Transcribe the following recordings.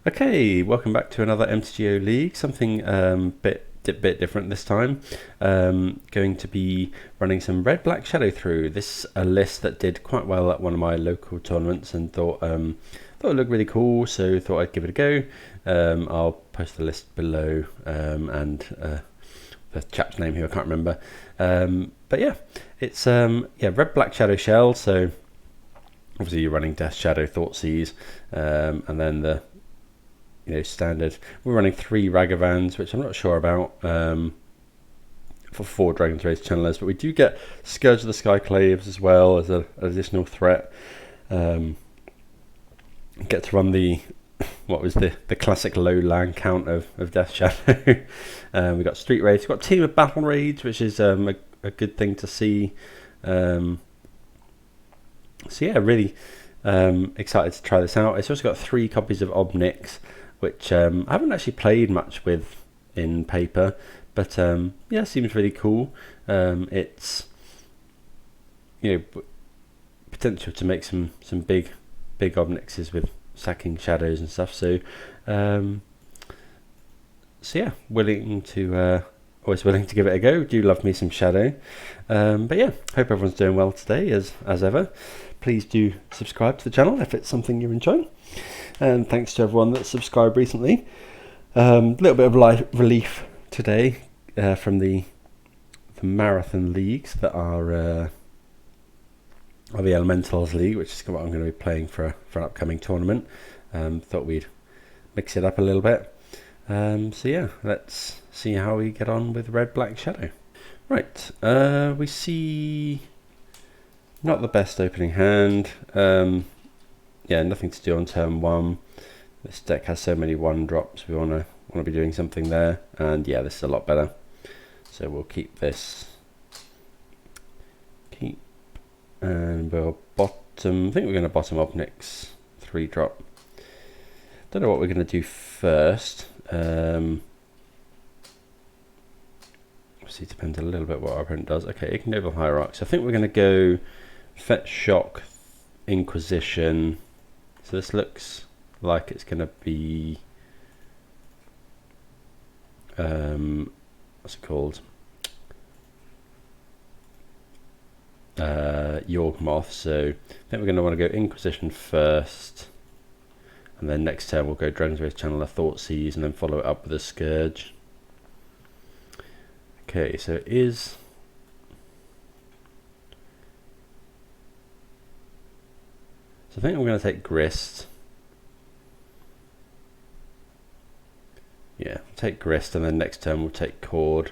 Okay, welcome back to another MTGO League. Something bit different this time. Going to be running some Red Black Shadow through. This a list that did quite well at one of my local tournaments, and thought it looked really cool, so thought I'd give it a go. I'll post the list below and the chap's name here I can't remember. But yeah, it's Red Black Shadow Shell. So obviously you're running Death Shadow, Thoughtseize, and then the standard. We're running 3 Ragavans, which I'm not sure about, for 4 Dragon's Race channelers, but we do get Scourge of the Skyclaves as well as an additional threat. Get to run the classic low land count of Death Shadow. We've got Street Wraith, we've got Team of Battle Raids, which is a good thing to see. So yeah, really excited to try this out. It's also got 3 copies of Ob Nix, which I haven't actually played much with in paper, but yeah, seems really cool. It's potential to make some big Ob Nixes with sacking shadows and stuff. So yeah, always willing to give it a go. Do love me some shadow. But yeah, hope everyone's doing well today as ever. Please do subscribe to the channel if it's something you're enjoying. And thanks to everyone that's subscribed recently. A little bit of relief today from the marathon leagues that are the Elementals League, which is what I'm going to be playing for an upcoming tournament. Thought we'd mix it up a little bit. So yeah, let's see how we get on with Red Black Shadow. Right, we see not the best opening hand. Yeah, nothing to do on turn 1. This deck has so many 1-drops. We want to be doing something there, and yeah, this is a lot better. So we'll keep this. And we'll bottom. I think we're going to bottom Ob Nix 3-drop. Don't know what we're going to do first. Obviously, it depends a little bit what our opponent does. Okay, Ignoble Hierarch. So I think we're going to go Fetch Shock, Inquisition. So this looks like it's going to be what's it called? Yawgmoth. So I think we're going to want to go Inquisition first, and then next turn we'll go Dragon's Race Channeler, Thoughtseize, and then follow it up with a Scourge. Okay, so it is. So I think I'm going to take Grist. Yeah, take Grist, and then next turn we'll take Cord.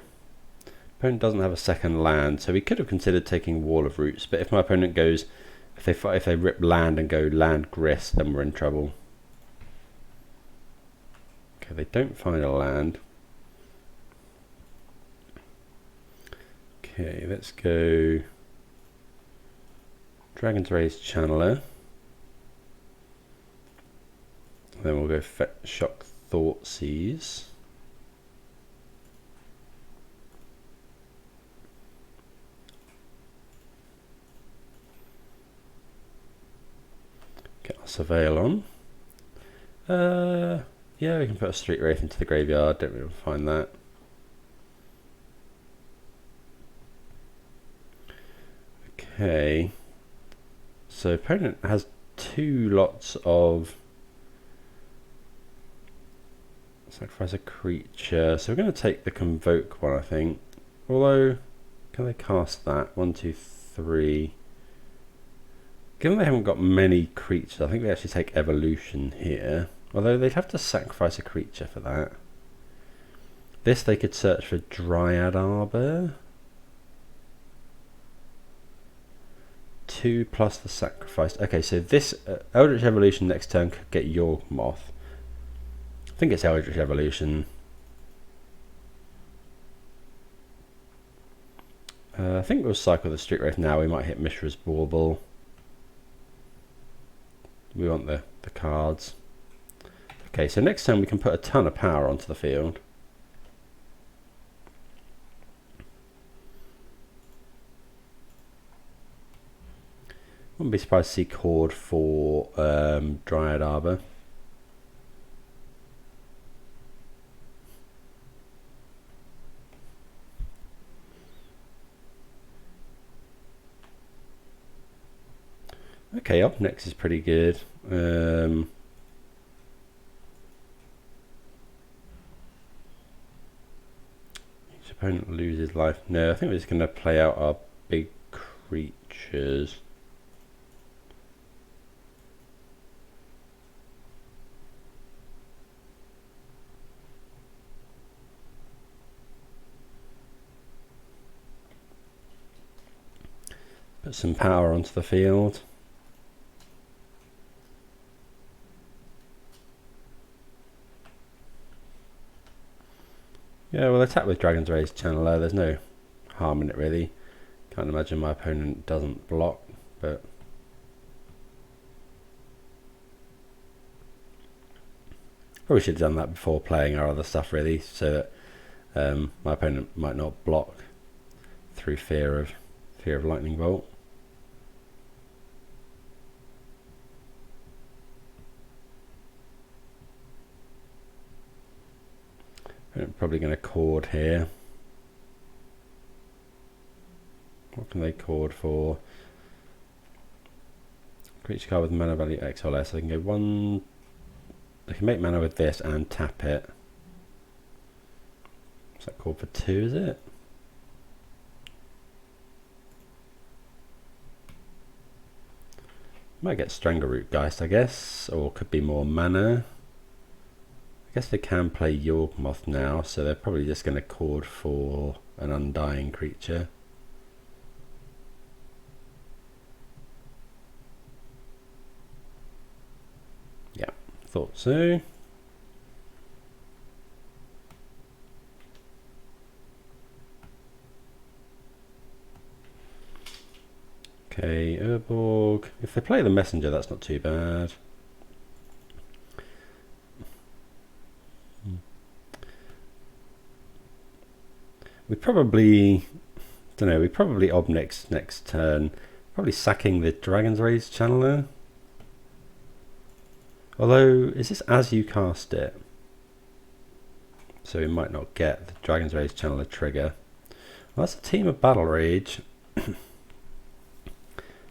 Opponent doesn't have a second land, so we could have considered taking Wall of Roots, but if my opponent goes, if they rip land and go land Grist, then we're in trouble. Okay, they don't find a land. Okay, let's go Dragon's Race Channeler. Then we'll go Shock Thoughtseize. Get our Surveil on. Yeah, we can put a Street Wraith into the graveyard. Don't really find that. Okay. So opponent has 2 lots of sacrifice a creature, so we're going to take the Convoke one, I think. Although, can they cast that? 1, 2, 3. Given they haven't got many creatures, I think they actually take Evolution here. Although they'd have to sacrifice a creature for that. This they could search for Dryad Arbor. 2 plus the sacrifice. Okay, so this Eldritch Evolution next turn could get Yawgmoth. I think it's Eldritch Evolution. I think we'll cycle the Street Wraith now. We might hit Mishra's Bauble. We want the cards. Okay, so next turn we can put a ton of power onto the field. Wouldn't be surprised to see Cord for Dryad Arbor. Okay, Ob Nixilis is pretty good. Each opponent loses life. No, I think we're just going to play out our big creatures. Put some power onto the field. Yeah, we'll attack with Dragon's Rage Channeler. There's no harm in it really. Can't imagine my opponent doesn't block, but probably should have done that before playing our other stuff really, so that my opponent might not block through fear of Lightning Bolt. I'm probably going to cord here. What can they cord for? Creature card with mana value X or less. So they can go one. They can make mana with this and tap it. Is that cord for 2? Is it? Might get Strangleroot Geist, I guess, or could be more mana. I guess they can play Yawgmoth now, so they're probably just going to cord for an undying creature. Yeah, thought so. Okay, Urborg. If they play the Messenger, that's not too bad. We probably, don't know, we probably Ob Nixilis next turn. Probably sacking the Dragon's Rage Channeler. Although, is this as you cast it? So we might not get the Dragon's Rage Channeler trigger. Well, that's a team of Battle Rage.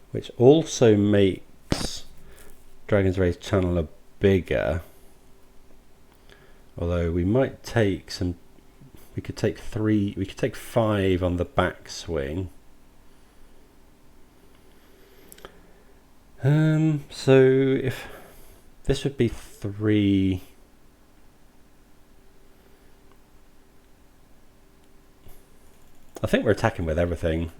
Which also makes Dragon's Rage Channeler bigger. Although we might take some, we could take 3, we could take 5 on the backswing. So if this would be 3, I think we're attacking with everything.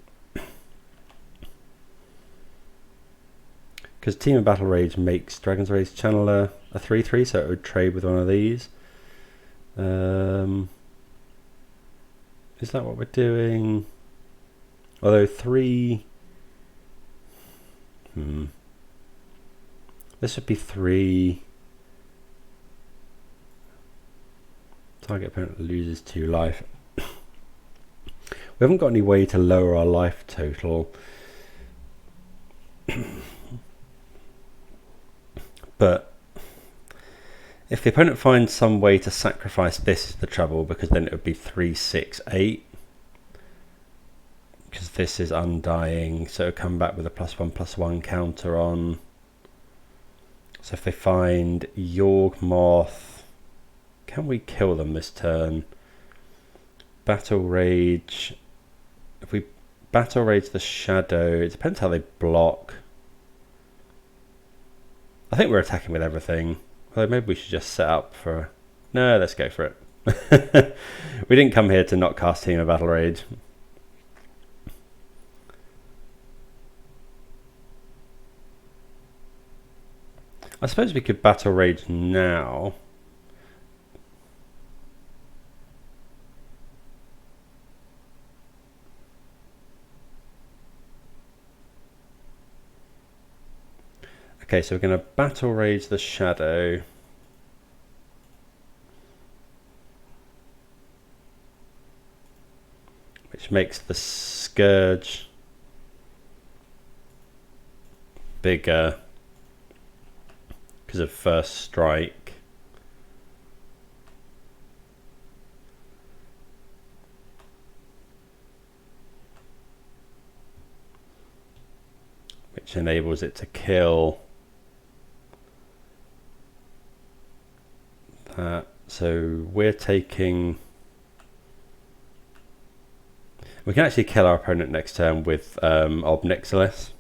Because Team of Battle Rage makes Dragon's Rage Channeler a 3/3, so it would trade with one of these. Is that what we're doing? Although 3... This would be 3. Target opponent loses 2 life. We haven't got any way to lower our life total. But if the opponent finds some way to sacrifice this is the trouble, because then it would be 3, 6, 8. Because this is undying, so it would come back with a +1/+1 counter on. So if they find Yawgmoth, can we kill them this turn? Battle Rage. If we Battle Rage the Shadow, it depends how they block. I think we're attacking with everything. Although maybe we should just set up for... No, let's go for it. We didn't come here to not cast Team of Battle Rage. I suppose we could Battle Rage now. Okay, so we're going to Battle Rage the Shadow. Which makes the Scourge bigger because of first strike. Which which enables it to kill that. So we're taking... We can actually kill our opponent next turn with Ob Nixilis,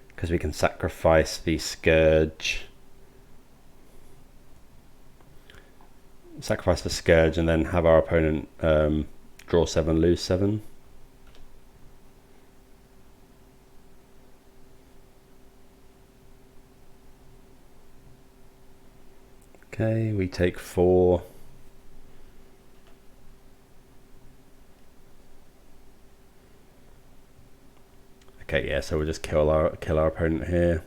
because we can sacrifice the Scourge. Sacrifice the Scourge and then have our opponent draw 7, lose 7. Okay, we take 4. Okay, yeah, so we'll just kill our opponent here.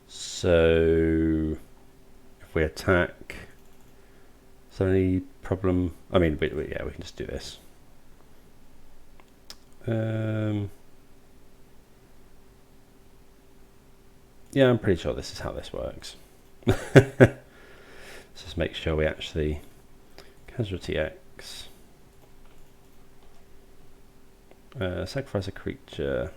So if we attack, is there any problem? I mean, yeah, we can just do this. Yeah, I'm pretty sure this is how this works. Let's just make sure we actually casualty X. Sacrifice a creature.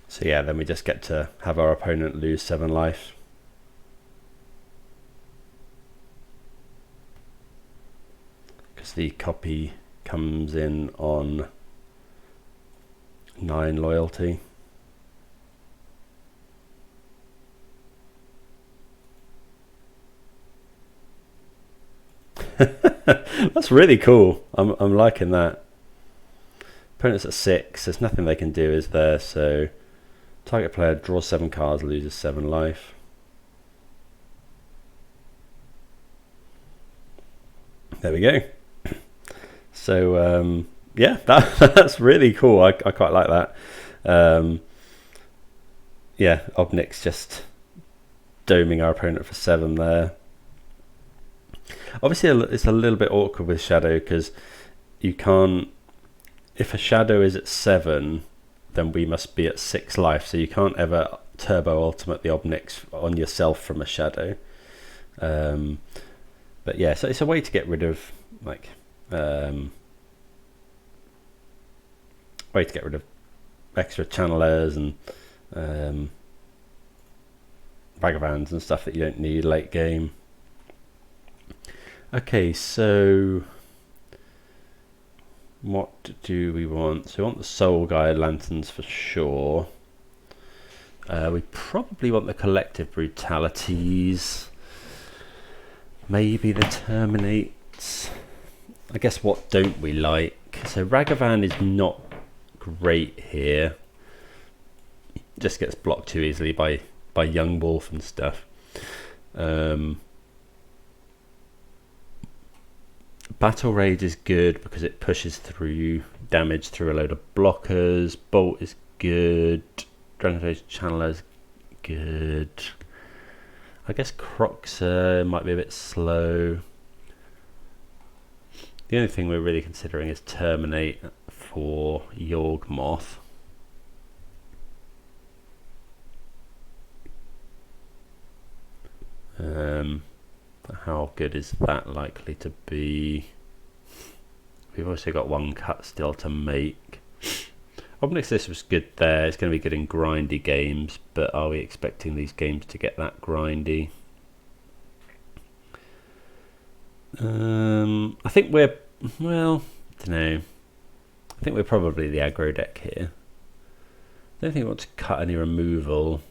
So yeah, then we just get to have our opponent lose 7 life. Because the copy comes in on 9 loyalty. That's really cool. I'm liking that. Opponent's at 6. There's nothing they can do, is there? So target player draws 7 cards, loses 7 life. There we go. So yeah, that's really cool. I quite like that. Yeah, Ob Nix just doming our opponent for 7 there. Obviously, it's a little bit awkward with Shadow because you can't. If a Shadow is at 7, then we must be at 6 life. So you can't ever turbo ultimate the Ob Nix on yourself from a Shadow. But yeah, so it's a way to get rid of like extra channelers and Ragavans and stuff that you don't need late game. Okay, so what do we want? So we want the Soul Guide Lanterns for sure. We probably want the Collective Brutalities. Maybe the Terminates. I guess what don't we like? So Ragavan is not great here. Just gets blocked too easily by Young Wolf and stuff. Battle Rage is good because it pushes through damage through a load of blockers. Bolt is good. Dragon Channeler is good. I guess Kroxa might be a bit slow. The only thing we're really considering is Terminate for Yawgmoth. How good is that likely to be? We've also got 1 cut still to make. Ob Nixilis was good there. It's going to be good in grindy games, but are we expecting these games to get that grindy? I think we're, well, I don't know. I think we're probably the aggro deck here. I don't think we want to cut any removal.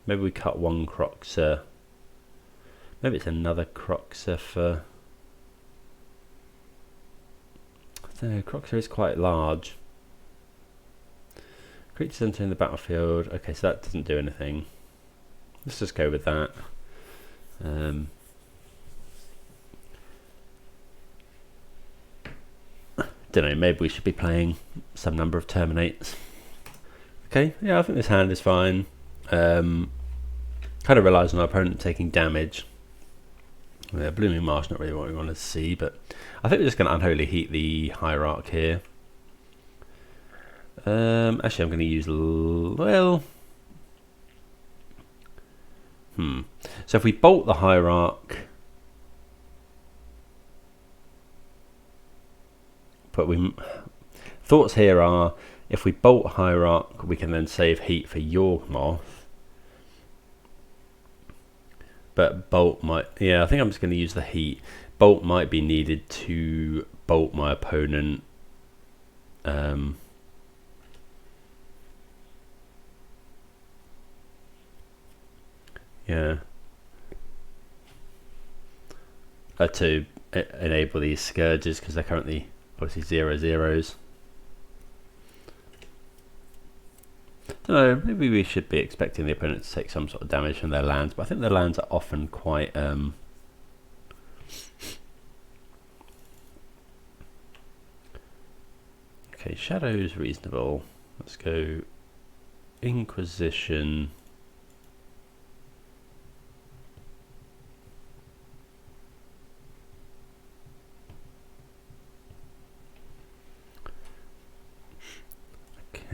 Maybe we cut 1 Kroxa. Maybe it's another Kroxa for... I don't know, Kroxa is quite large. Creatures entering the battlefield. Okay, so that doesn't do anything. Let's just go with that. Don't know, maybe we should be playing some number of Terminates. Okay, yeah, I think this hand is fine. Kind of relies on our opponent taking damage. Yeah, Blooming Marsh, not really what we want to see, but I think we're just going to Unholy Heat the Hierarch here. Actually, I'm going to use, well, So if we bolt the Hierarch, but thoughts here are, if we bolt Hierarch, we can then save heat for Yawgmoth. But bolt might, yeah, I think I'm just going to use the heat. Bolt might be needed to bolt my opponent. Yeah. To enable these Scourges, because they're currently obviously 0/0s. Don't know, maybe we should be expecting the opponent to take some sort of damage from their lands, but I think their lands are often quite okay, Shadow's reasonable. Let's go Inquisition.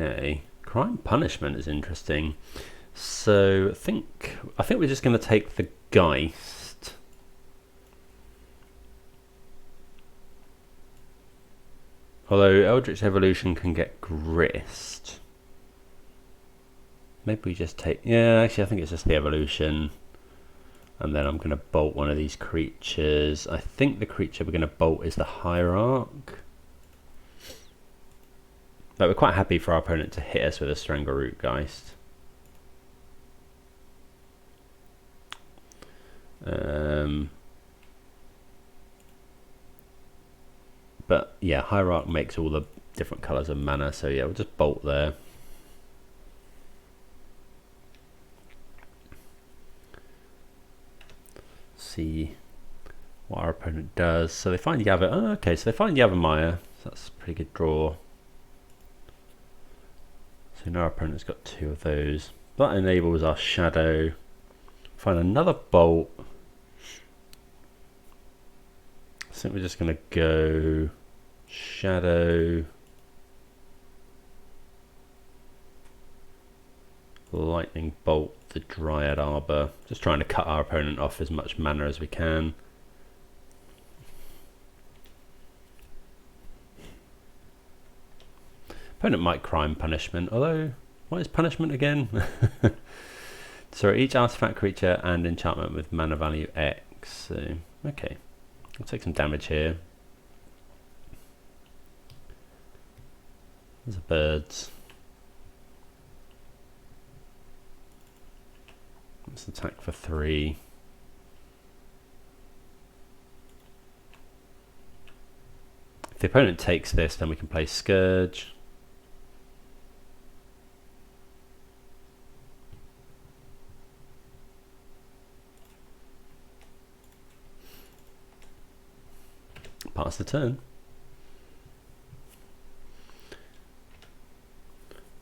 Okay, Crime Punishment is interesting. So I think we're just going to take the Geist. Although Eldritch Evolution can get Grist. Maybe we just take... Yeah, actually I think it's just the Evolution. And then I'm going to bolt one of these creatures. I think the creature we're going to bolt is the Hierarch. But we're quite happy for our opponent to hit us with a Strangleroot Geist. But yeah, Hierarch makes all the different colours of mana, so yeah, we'll just bolt there. See what our opponent does. So they find Yavimaya. Oh, okay, so they find Yavimaya. So that's a pretty good draw. So now our opponent's got 2 of those. That enables our Shadow. Find another bolt. I think we're just going to go Shadow, Lightning Bolt, the Dryad Arbor. Just trying to cut our opponent off as much mana as we can. Opponent might Crime Punishment, although, what is punishment again? So each artifact, creature and enchantment with mana value X. So, okay. I'll take some damage here. There's the birds. Let's attack for 3. If the opponent takes this, then we can play Scourge. Pass the turn.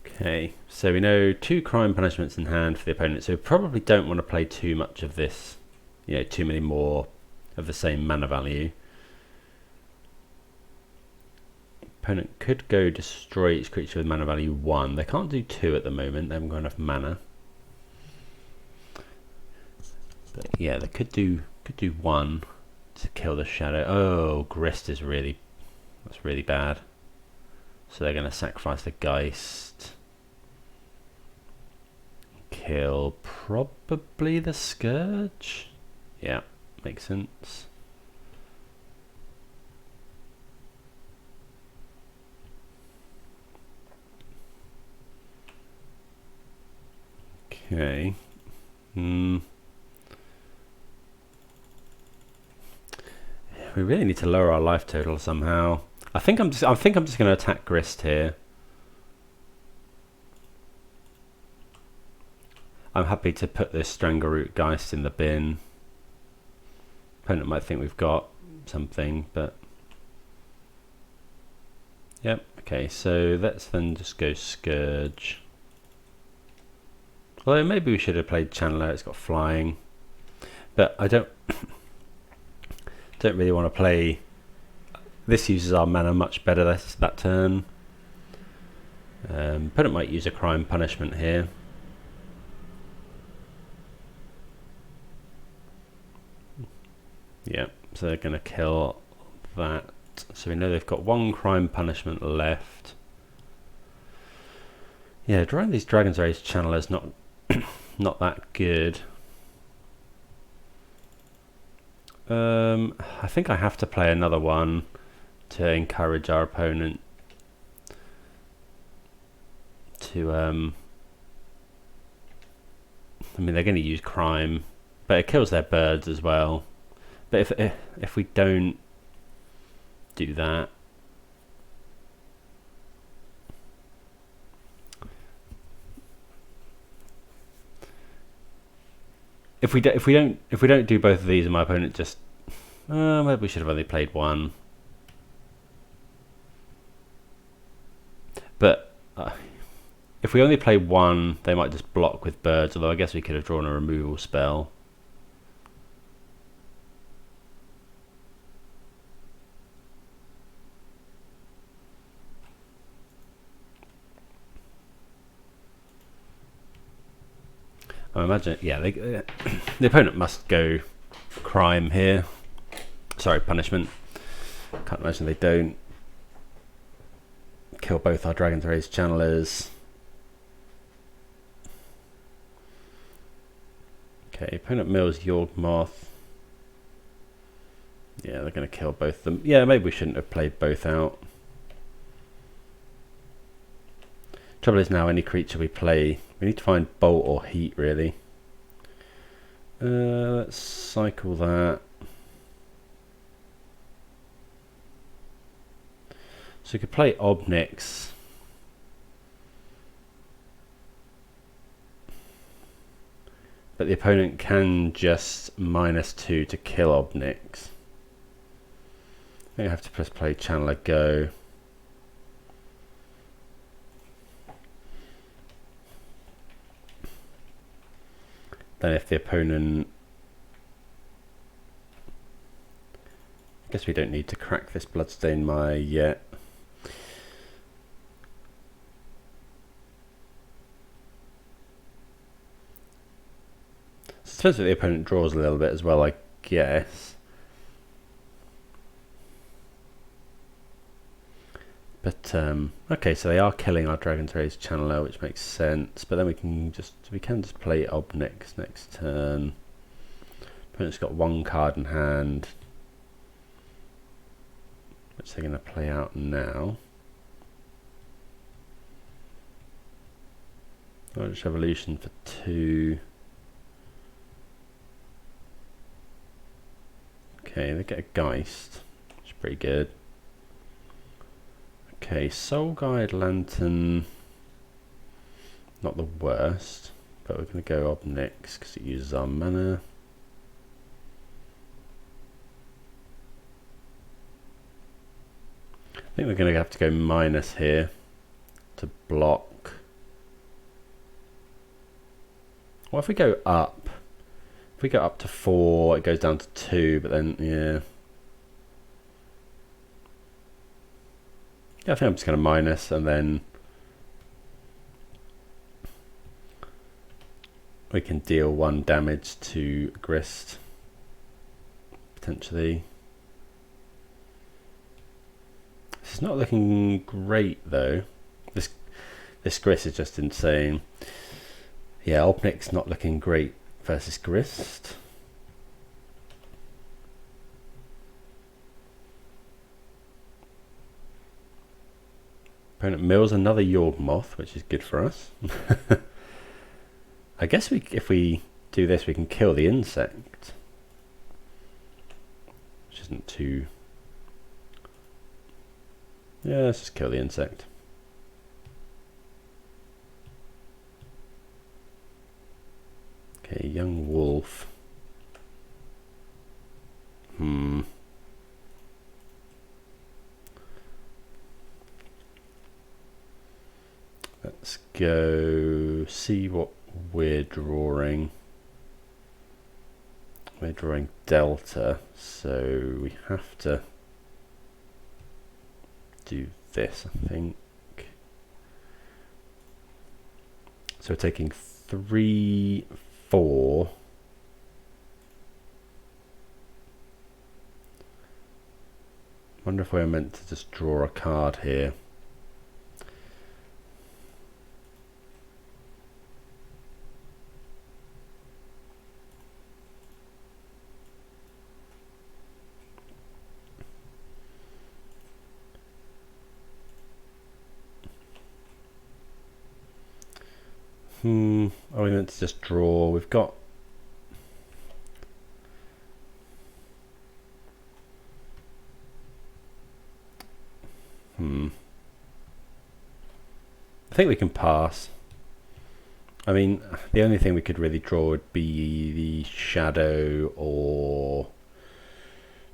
Okay, so we know 2 Crime Punishments in hand for the opponent, so we probably don't want to play too much of this, you know, too many more of the same mana value. Opponent could go destroy each creature with mana value 1. They can't do 2 at the moment, they haven't got enough mana. But yeah, they could do 1 to kill the Shadow. Oh, Grist is that's really bad. So they're going to sacrifice the Geist. Kill probably the Scourge. Yeah, makes sense. Okay. We really need to lower our life total somehow. I think I'm just going to attack Grist here. I'm happy to put this Strangleroot Geist in the bin. Opponent might think we've got something, but yep. Okay, so let's then just go Scourge. Although maybe we should have played Channeler. It's got flying, but I don't really want to play. This uses our mana much better that turn. Opponent might use a Crime Punishment here. Yeah, so they're going to kill that. So we know they've got one crime punishment left. Yeah, drawing these Dragon's Rage channelers not not that good. I think I have to play another one to encourage our opponent to I mean, they're going to use crime, but it kills their birds as well. But if we don't do that, if we don't do both of these, and my opponent just maybe we should have only played one. But if we only play one, they might just block with birds. Although I guess we could have drawn a removal spell. I imagine, yeah, the opponent must go crime here. Sorry, punishment. Can't imagine they don't. Kill both our Dragon's Rage channelers. Okay, opponent mills Yawgmoth. Yeah, they're going to kill both of them. Yeah, maybe we shouldn't have played both out. Trouble is now, any creature we play, we need to find Bolt or Heat, really. Let's cycle that. So we could play Ob Nix. But the opponent can just -2 to kill Ob Nix. I think I have to press play Channeler Go. Then if the opponent... I guess we don't need to crack this Bloodstained Mire yet. It depends if the opponent draws a little bit as well, I guess. But okay, so they are killing our Dragon's Rage Channeler, which makes sense. But then we can just play Ob Nix next turn. Opponent's got one card in hand, which they're going to play out now. Orange Evolution for 2. Okay, they get a Geist, which is pretty good. Okay, Soul Guide Lantern, not the worst, but we're going to go Ob Nix because it uses our mana. I think we're going to have to go minus here to block. What if we go up? If we go up to 4, it goes down to 2, but then, yeah. Yeah, I think I'm just going to minus, and then we can deal 1 damage to Grist, potentially. This is not looking great, though. This Grist is just insane. Yeah, Ob Nix not looking great versus Grist. Opponent mills another Yawgmoth, which is good for us. I guess if we do this, we can kill the insect, which isn't too... Yeah, let's just kill the insect. Okay, Young Wolf. Let's go see what we're drawing. We're drawing Delta, so we have to do this, I think. So we're taking 3, 4. wonder if we're meant to just draw a card here. Are we meant to just draw? We've got... I think we can pass. I mean, the only thing we could really draw would be the Shadow or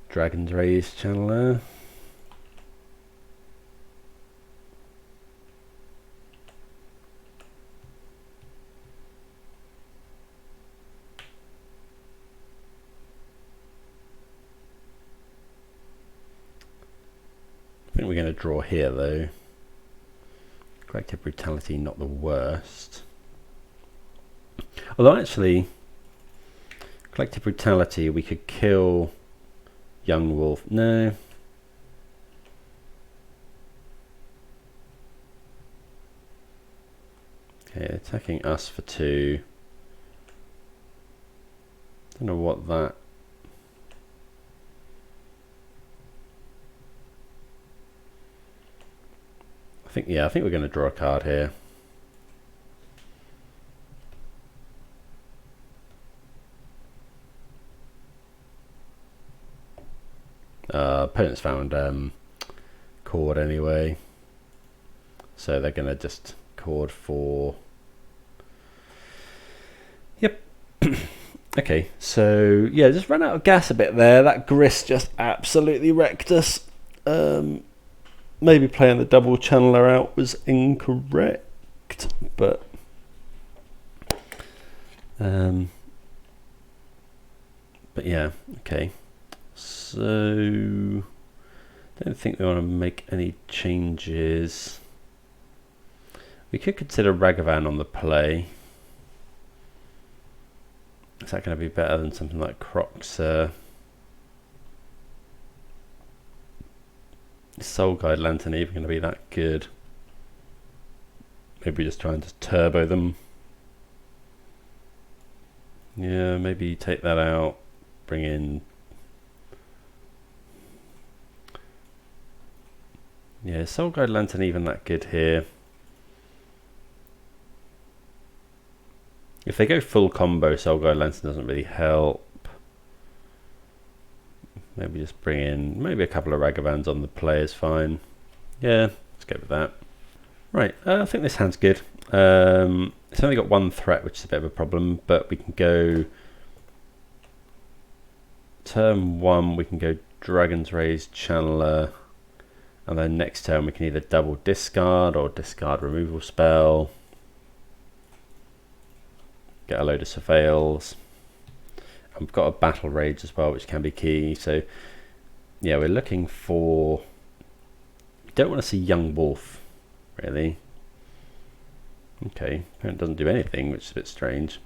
Dragon's Rays Channeler. I think we're going to draw here though. Collective Brutality, not the worst. Although actually, Collective Brutality, we could kill Young Wolf. No. Okay, attacking us for 2. Don't know what that... I think we're going to draw a card here. Opponents found Cord anyway, so they're going to just Cord for... Yep. Okay, so yeah, just ran out of gas a bit there. That Grist just absolutely wrecked us. Maybe playing the double channeler out was incorrect, but yeah, okay. So don't think we want to make any changes. We could consider Ragavan on the play. Is that going to be better than something like Kroxa? Is Soul Guide Lantern even going to be that good? Maybe just trying to turbo them. Yeah, maybe take that out. Bring in... Yeah, is Soul Guide Lantern even that good here? If they go full combo, Soul Guide Lantern doesn't really help. Maybe just bring in maybe a couple of Ragavans on the play is fine. Yeah, let's go with that. Right, I think this hand's good. It's only got 1 threat, which is a bit of a problem, but we can go turn 1, we can go Dragon's Rays Channeler, and then next turn we can either double discard or discard removal spell. Get a load of Surveils. We've got a Battle Rage as well, which can be key. So, yeah, we're looking for... We don't want to see Young Wolf, really. Okay, it doesn't do anything, which is a bit strange.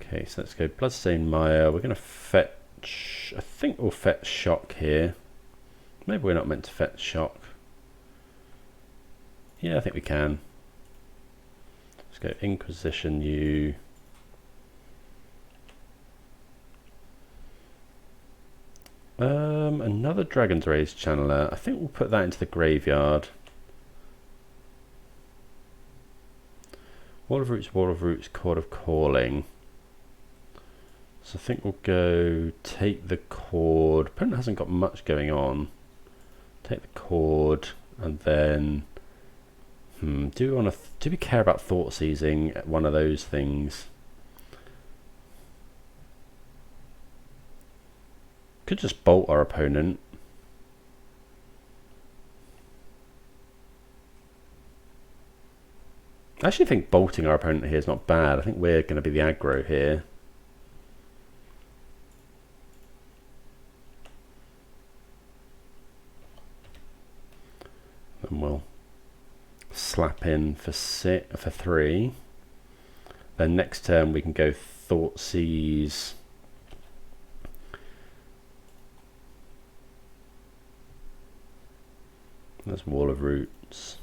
Okay, so let's go Bloodstained Mire. We're going to fetch... I think we'll fetch Shock here. Maybe we're not meant to fetch Shock. Yeah, I think we can. Let's go Inquisition U. Another Dragon's Rays Channeler. I think we'll put that into the graveyard. Wall of Roots, Chord of Calling. So I think we'll go take the Chord. Opponent hasn't got much going on. Take the Chord and then do we care about Thoughtseizing one of those things? Could just bolt our opponent. I actually think bolting our opponent here is not bad. I think we're going to be the aggro here. And we'll slap in for 3. Then next turn we can go Thoughtseize. That's Wall of Roots.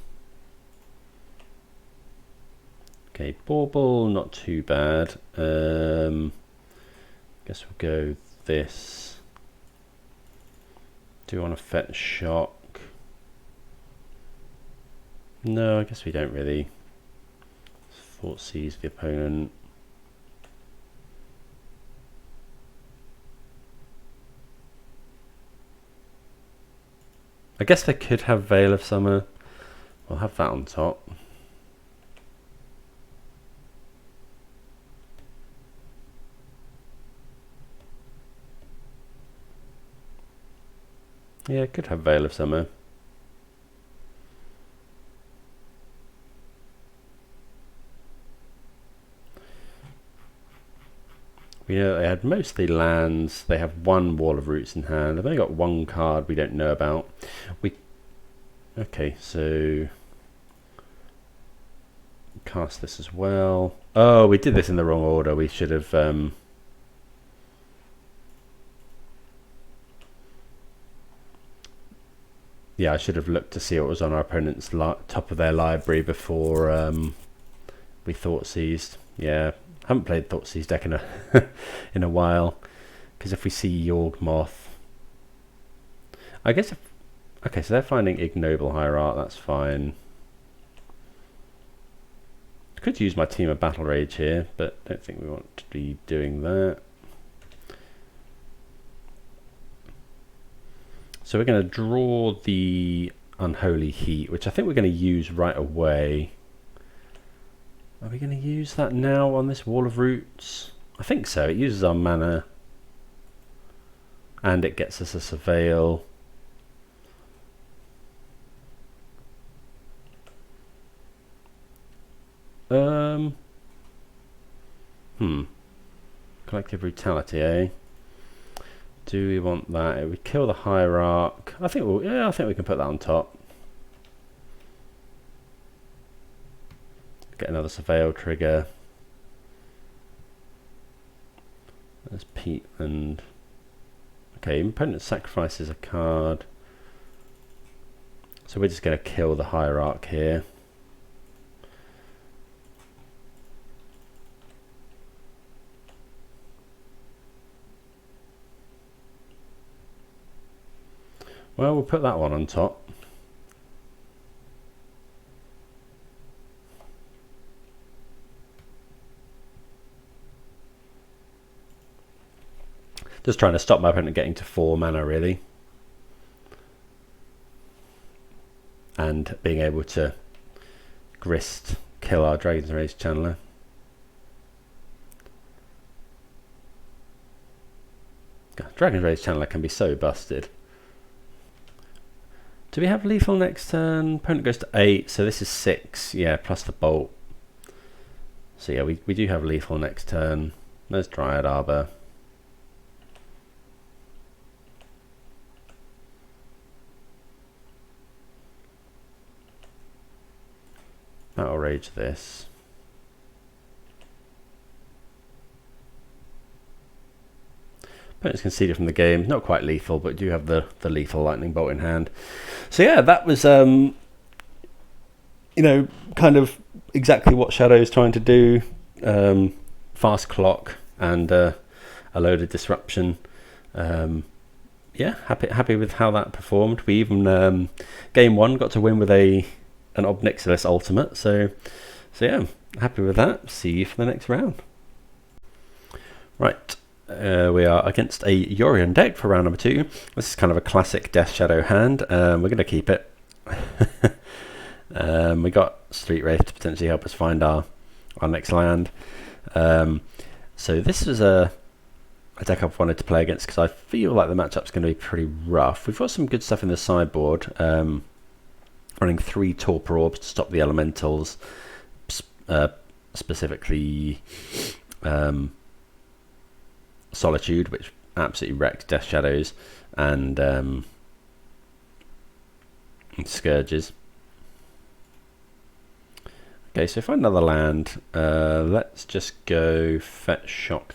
Okay, Bauble, not too bad. Guess we'll go this. Do you want to fetch shock? No, I guess we don't really. Thoughtseize the opponent. I guess they could have Veil of Summer. We'll have that on top. Yeah, could have Veil of Summer. We know they had mostly lands. They have one Wall of Roots in hand. They've only got one card we don't know about. Okay, so cast this as well. Oh, we did this in the wrong order. We should have. Yeah, I should have looked to see what was on our opponent's top of their library before we Thoughtseized. Yeah. Haven't played Thoughtseize deck in a in a while, because if we see Yawgmoth, I guess if, okay, so they're finding Ignoble Hierarch, that's fine. Could use my Team of Battle Rage here, but don't think we want to be doing that. So we're going to draw the Unholy Heat, which I think we're going to use right away. Are we going to use that now on this Wall of Roots? I think so. It uses our mana. And it gets us a Surveil. Collective Brutality, eh? Do we want that? It would kill the Hierarch. I think I think we can put that on top. Get another Surveil trigger. There's Pete and... Okay, opponent sacrifices a card. So we're just going to kill the Hierarch here. Well, we'll put that one on top. Just trying to stop my opponent getting to 4 mana, really. And being able to Grist kill our Dragon's Rage Channeler. God, Dragon's Rage Channeler can be so busted. Do we have lethal next turn? Opponent goes to 8, so this is 6. Yeah, plus the bolt. So yeah, we do have lethal next turn. There's Dryad Arbor. Battle Rage this. Opponent's conceded from the game. Not quite lethal, but do have the lethal lightning bolt in hand. So yeah, that was you know, kind of exactly what Shadow's trying to do. Fast clock and a load of disruption. Yeah, happy with how that performed. We even game 1 got to win with an Ob Nixilis ultimate. So yeah, happy with that. See you for the next round. Right. We are against a Yorion deck for round number 2. This is kind of a classic Death Shadow hand. We're going to keep it. We got Street Wraith to potentially help us find our next land. So this was a deck I've wanted to play against because I feel like the matchup's going to be pretty rough. We've got some good stuff in the sideboard. Running 3 Torpor Orbs to stop the elementals. Specifically... Solitude, which absolutely wrecks Death Shadows, and Scourges. Okay, so find another land. Let's just go Fetch Shock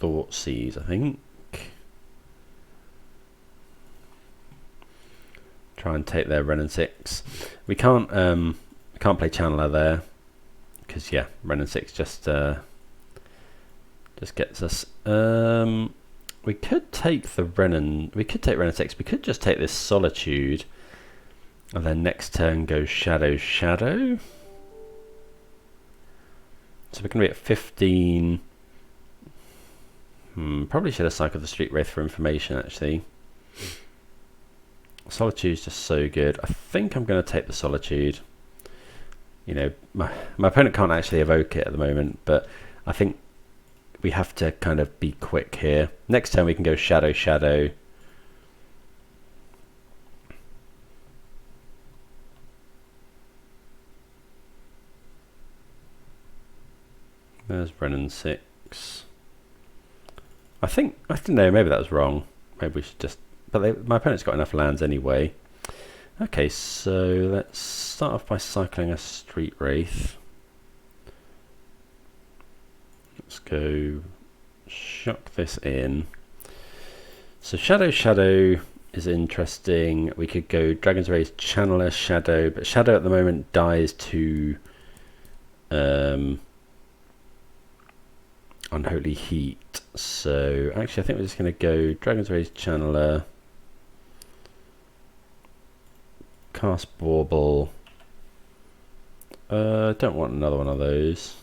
Thoughtseize, I think. try and take their Wrenn and 6. We can't play Channeler there because yeah, Wrenn and 6 just gets us. We could take the Wrenn and 6. We could just take this Solitude, and then next turn go Shadow. So we're going to be at 15. Probably should have cycled the Street Wraith for information actually. Solitude's just so good. I think I'm going to take the Solitude. You know, my opponent can't actually evoke it at the moment, but I think we have to kind of be quick here. Next turn we can go Shadow. There's Wrenn and 6. I don't know, maybe that was wrong. Maybe we should just, but my opponent's got enough lands anyway. Okay, so let's start off by cycling a Street Wraith. Let's go shock this in. So Shadow is interesting. We could go Dragon's Rage, Channeler, Shadow, but Shadow at the moment dies to Unholy Heat. So actually I think we're just going to go Dragon's Rage, Channeler, cast Bauble. Don't want another one of those.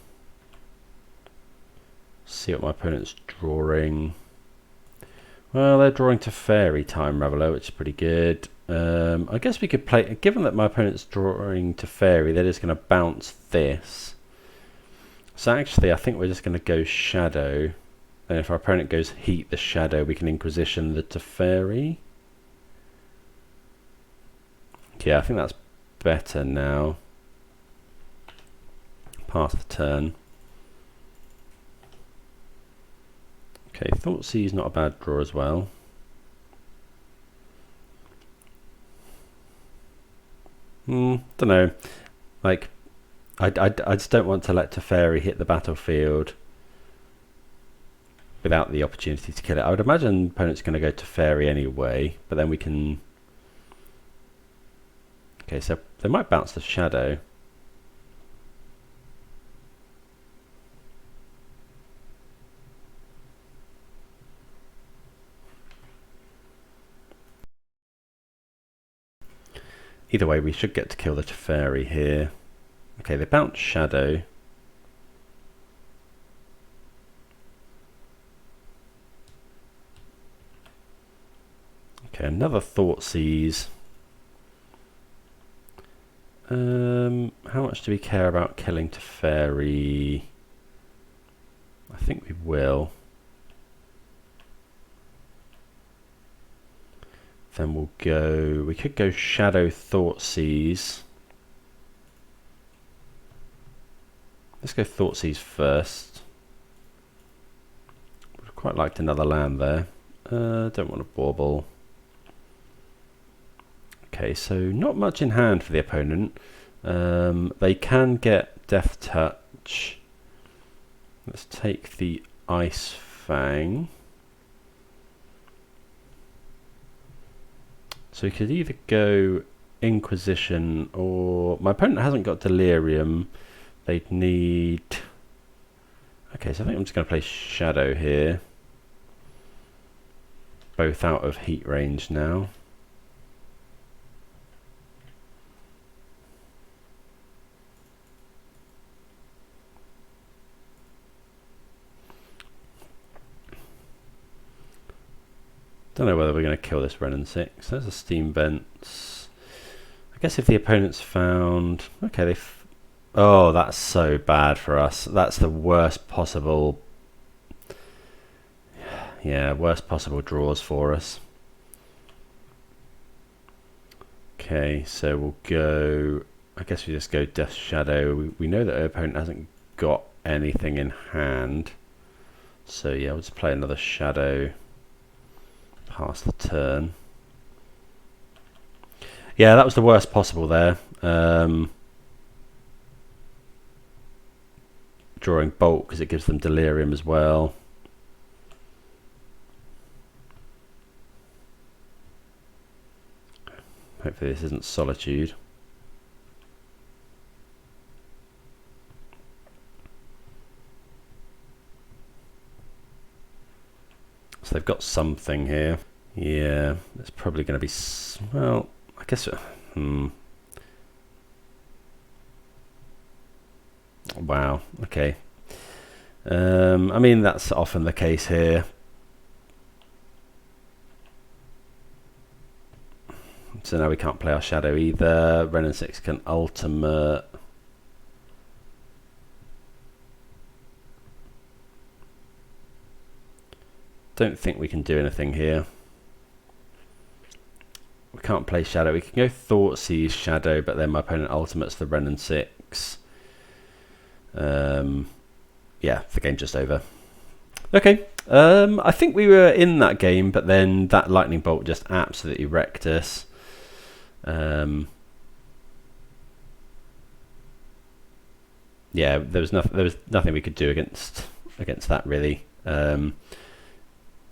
See what my opponent's drawing. Well, they're drawing to Fairy Time Raveler, which is pretty good. I guess we could play, given that my opponent's drawing to Fairy, they're just going to bounce this. So actually I think we're just going to go Shadow, and if our opponent goes Heat the Shadow, we can Inquisition the Teferi. Yeah, I think that's better now. Pass the turn. Okay, Thoughtseize not a bad draw as well. Don't know. Like, I just don't want to let Teferi hit the battlefield without the opportunity to kill it. I would imagine opponent's going to go Teferi anyway, but then we can. Okay, so they might bounce the Shadow. Either way, we should get to kill the Teferi here. Okay, they bounce Shadow. Okay, another Thoughtseize. How much do we care about killing Teferi? I think we will. Then we'll go, we could go Shadow Thoughtseize. Let's go Thoughtseize first. Would have quite liked another land there. Don't want a Bauble. Okay, so not much in hand for the opponent. They can get Death Touch. Let's take the Ice Fang. So we could either go Inquisition, or my opponent hasn't got Delirium. They'd need. Okay, so I think I'm just going to play Shadow here. Both out of heat range now. Don't know whether we're going to kill this Wrenn and 6. There's a Steam Vents. I guess if the opponent's found. Okay, oh, that's so bad for us. That's the worst possible. Yeah, worst possible draws for us. Okay, so we'll go. I guess we just go Death Shadow. We know that our opponent hasn't got anything in hand. So yeah, we'll just play another Shadow. Pass the turn. Yeah, that was the worst possible there. Drawing Bolt because it gives them Delirium as well. Hopefully this isn't Solitude. So they've got something here. Yeah, it's probably going to be... well, I guess... Wow, okay. I mean, that's often the case here. So now we can't play our Shadow either. Ren and 6 can ultimate. Don't think we can do anything here. We can't play Shadow. We can go Thoughtseize Shadow, but then my opponent ultimates the Ren and 6. Yeah, the game's just over. Okay, I think we were in that game, but then that lightning bolt just absolutely wrecked us. Yeah, there was nothing we could do against that really.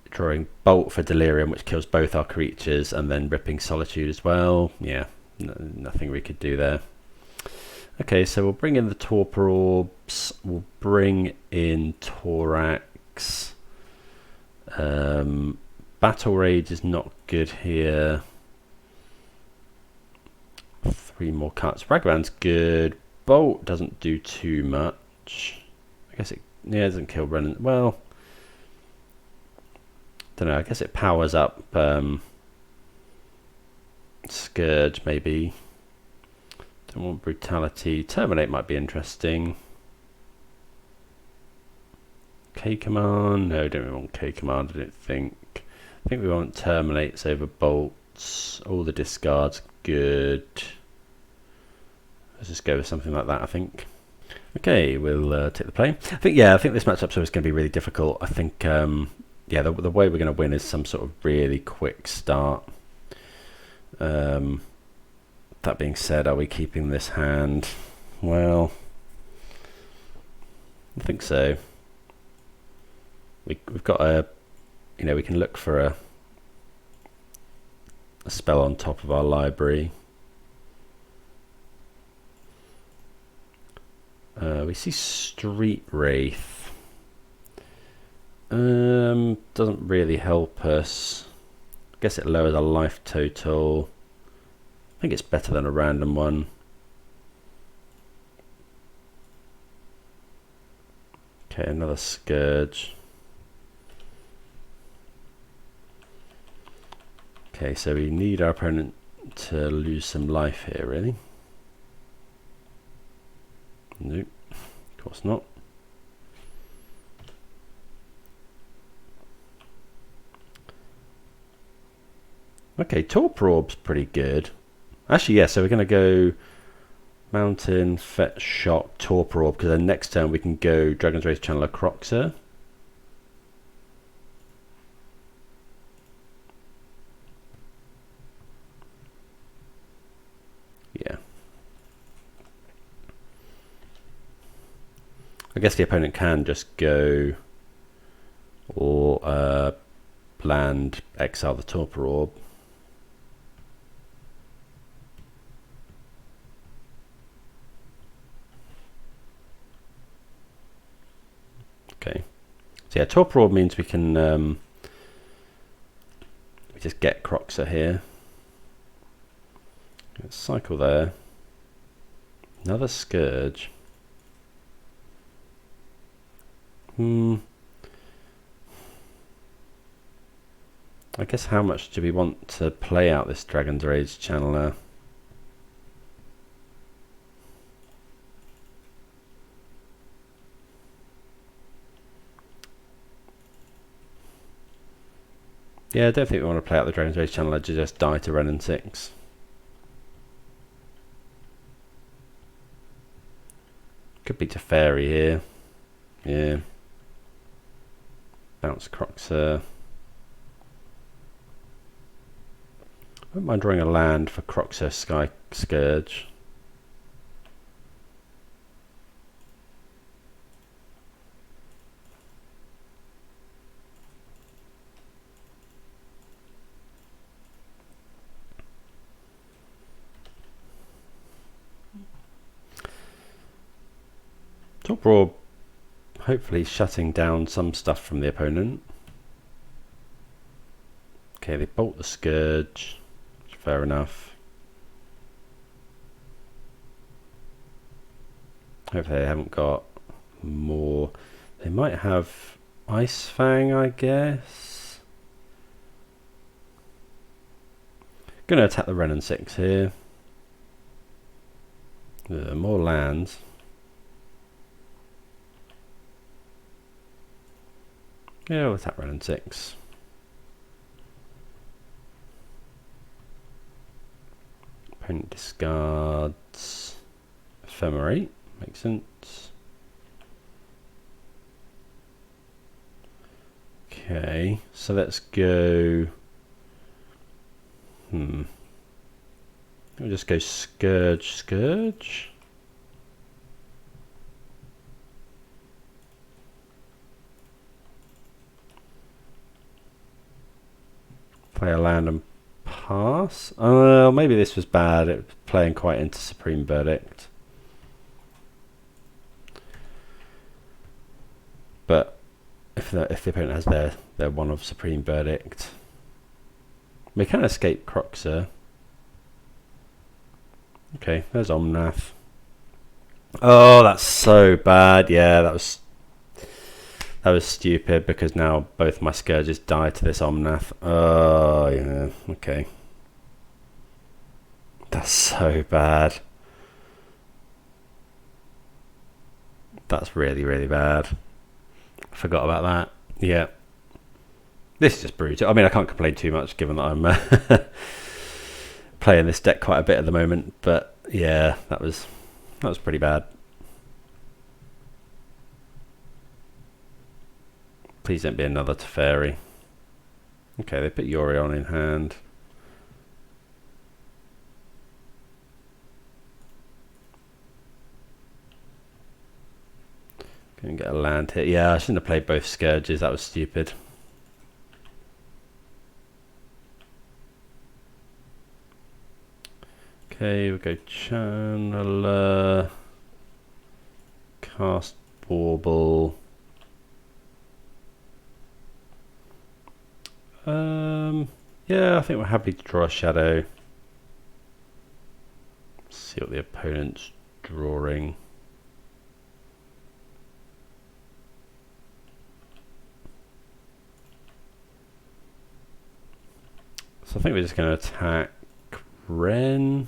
Drawing Bolt for Delirium, which kills both our creatures, and then ripping Solitude as well. Yeah, nothing we could do there. Okay, so we'll bring in the Torpor Orbs. We'll bring in Thorax. Battle Rage is not good here. 3 more cuts. Ragavan's good. Bolt doesn't do too much. I guess it doesn't kill Renan. Well, don't know. I guess it powers up Scourge maybe. Don't want Brutality. Terminate might be interesting. K command? No, don't really want K command. I don't think. I think we want Terminates over Bolts. All the discards good. Let's just go with something like that, I think. Okay, we'll take the play. I think this matchup's always going to be really difficult. I think yeah, the way we're going to win is some sort of really quick start. That being said, are we keeping this hand? Well, I think so. We've got a, we can look for a spell on top of our library. We see Street Wraith. Doesn't really help us. I guess it lowers our life total. I think it's better than a random one. Okay, another Scourge. Okay, so we need our opponent to lose some life here, really. Nope, of course not. Okay, Torpor Orb's pretty good. Actually, yeah, so we're going to go Mountain, Fetch, Shock, Torpor Orb, because then next turn we can go Dragon's Wraith Channeler, Kroxa. Yeah. I guess the opponent can just go or land, exile the Torpor Orb. Okay, so yeah, Torpor Orb means we can we just get Kroxa here. Let's cycle there. Another Scourge. I guess how much do we want to play out this Dragon's Rage Channeler? Yeah, I don't think we want to play out the Dragon's Rage Channeler to just die to Ren and 6. Could be Teferi here. Yeah. Bounce Kroxa. I wouldn't mind drawing a land for Kroxa Scourge. Torpor Orb hopefully shutting down some stuff from the opponent. Okay, they bolt the Scourge. Fair enough. Hopefully they haven't got more. They might have Ice Fang, I guess. Gonna attack the Wrenn and 6 here. More lands. Yeah, we'll attack Wrenn and 6. Opponent discards Ephemerate. Makes sense. Okay, so let's go. We'll just go Scourge. Play a land and pass. Oh, maybe this was bad. It was playing quite into Supreme Verdict. But if the opponent has their one of Supreme Verdict, we can escape Kroxa. Okay, there's Omnath. Oh, that's so bad. Yeah, that was stupid because now both my Scourges die to this Omnath. Oh, yeah, okay. That's so bad. That's really, really bad. I forgot about that. Yeah. This is just brutal. I mean, I can't complain too much given that I'm playing this deck quite a bit at the moment, but yeah, that was pretty bad. Please don't be another Teferi. Okay, they put Yorion in hand. Couldn't get a land hit. Yeah, I shouldn't have played both Scourges. That was stupid. Okay, we'll go Channeler. Cast Bauble. Yeah, I think we're happy to draw a shadow. See what the opponent's drawing. So I think we're just going to attack Wrenn.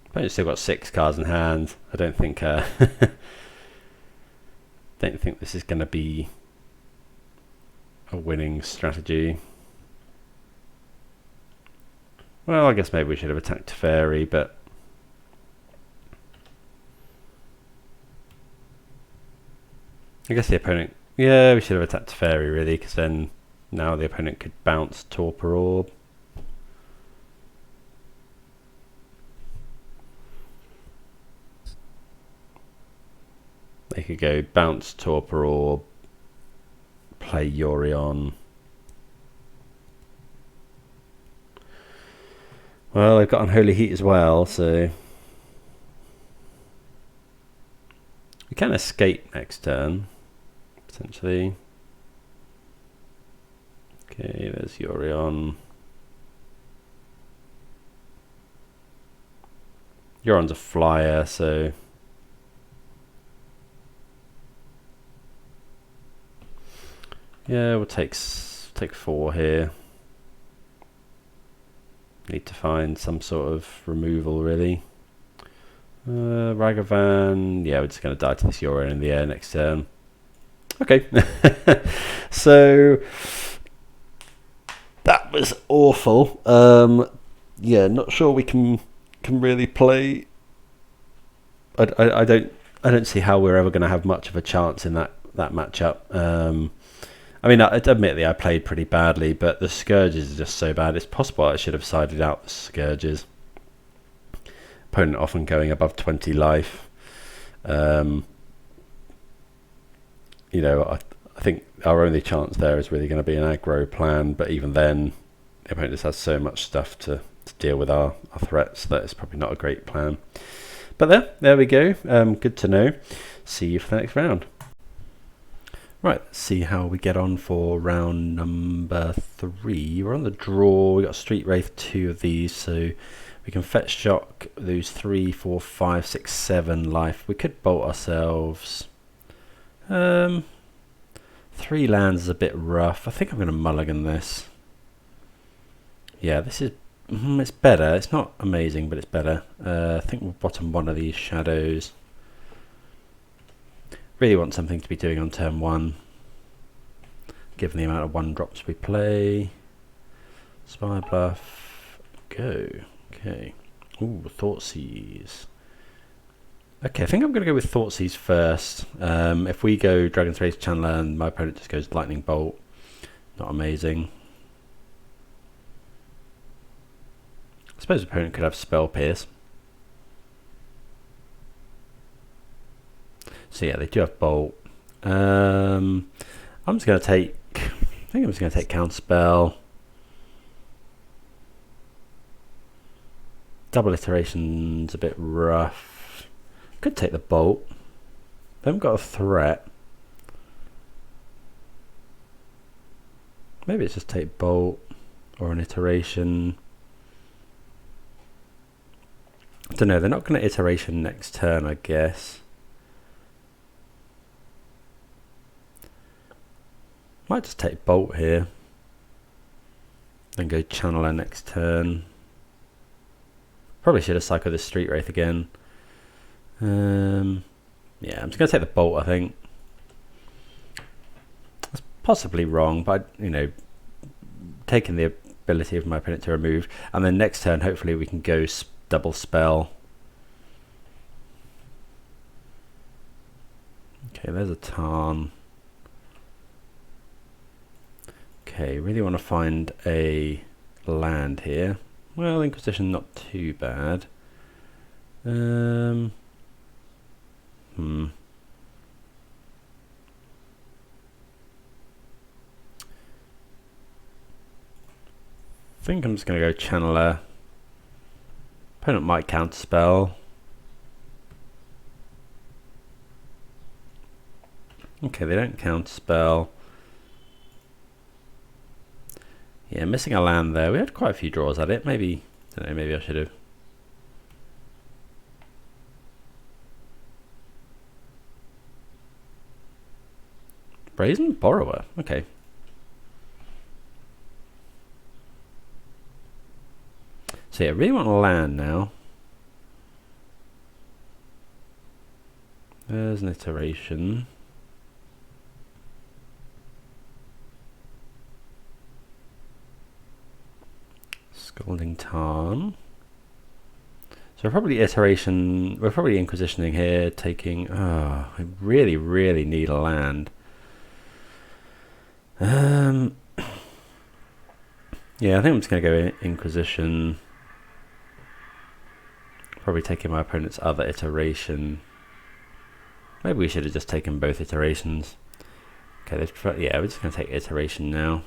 Opponent's still got 6 cards in hand. I don't think don't think this is going to be a winning strategy. Well, I guess maybe we should have attacked Teferi, but I guess the opponent... Yeah, we should have attacked Teferi, really, because then now the opponent could bounce Torpor Orb. They could go bounce Torpor Orb, play Yorion. Well, they've got Unholy Heat as well, so... We can escape next turn, potentially. Okay, there's Yorion. Yorion's a flyer, so... Yeah, we'll take 4 here. Need to find some sort of removal, really. Ragavan. Yeah, we're just going to die to this Yorion in the air next turn. Okay. So that was awful. Yeah, not sure we can really play. I don't see how we're ever going to have much of a chance in that matchup. I mean, admittedly, I played pretty badly, but the Scourges are just so bad. It's possible I should have sided out the Scourges. Opponent often going above 20 life. You know, I think our only chance there is really going to be an aggro plan, but even then, the opponent just has so much stuff to deal with our threats that it's probably not a great plan. But there we go. Good to know. See you for the next round. Right, let's see how we get on for round number 3. We're on the draw. We got Street Wraith, 2 of these, so we can fetch shock, lose 3, 4, 5, 6, 7 life. We could bolt ourselves. 3 lands is a bit rough. I think I'm going to mulligan this. Yeah, this is it's better. It's not amazing, but it's better. I think we'll bottom 1 of these shadows. Really want something to be doing on turn 1, given the amount of 1-drops we play. Spire Bluff, go. Okay. Ooh, Thoughtseize. Okay, I think I'm going to go with Thoughtseize first. If we go Dragon's Rage Channeler and my opponent just goes Lightning Bolt, not amazing. I suppose the opponent could have Spell Pierce. So yeah, they do have Bolt. I'm just going to take, I think I'm just going to take Counterspell. Double Iteration's a bit rough. Could take the Bolt. They haven't got a threat. Maybe it's just take Bolt or an Iteration. I don't know, they're not going to Iteration next turn, I guess. Might just take Bolt here. Then go Channeler next turn. Probably should have cycled this Street Wraith again. Yeah, I'm just going to take the Bolt, I think. That's possibly wrong, but, you know, taking the ability of my opponent to remove. And then next turn, hopefully we can go double spell. Okay, there's a Tarn. Okay, really want to find a land here. Well, Inquisition not too bad. I think I'm just going to go Channeler. Opponent might counterspell. Okay, they don't counterspell. Yeah, missing a land there. We had quite a few draws at it. Maybe, I don't know, maybe I should have. Brazen Borrower, okay. So yeah, I really want a land now. There's an Iteration. Scalding Tarn. So we're probably Iteration, we're probably Inquisitioning here, taking, I really, really need a land. Yeah, I think I'm just going to go Inquisition. Probably taking my opponent's other Iteration. Maybe we should have just taken both Iterations. Okay, yeah, we're just going to take Iteration now.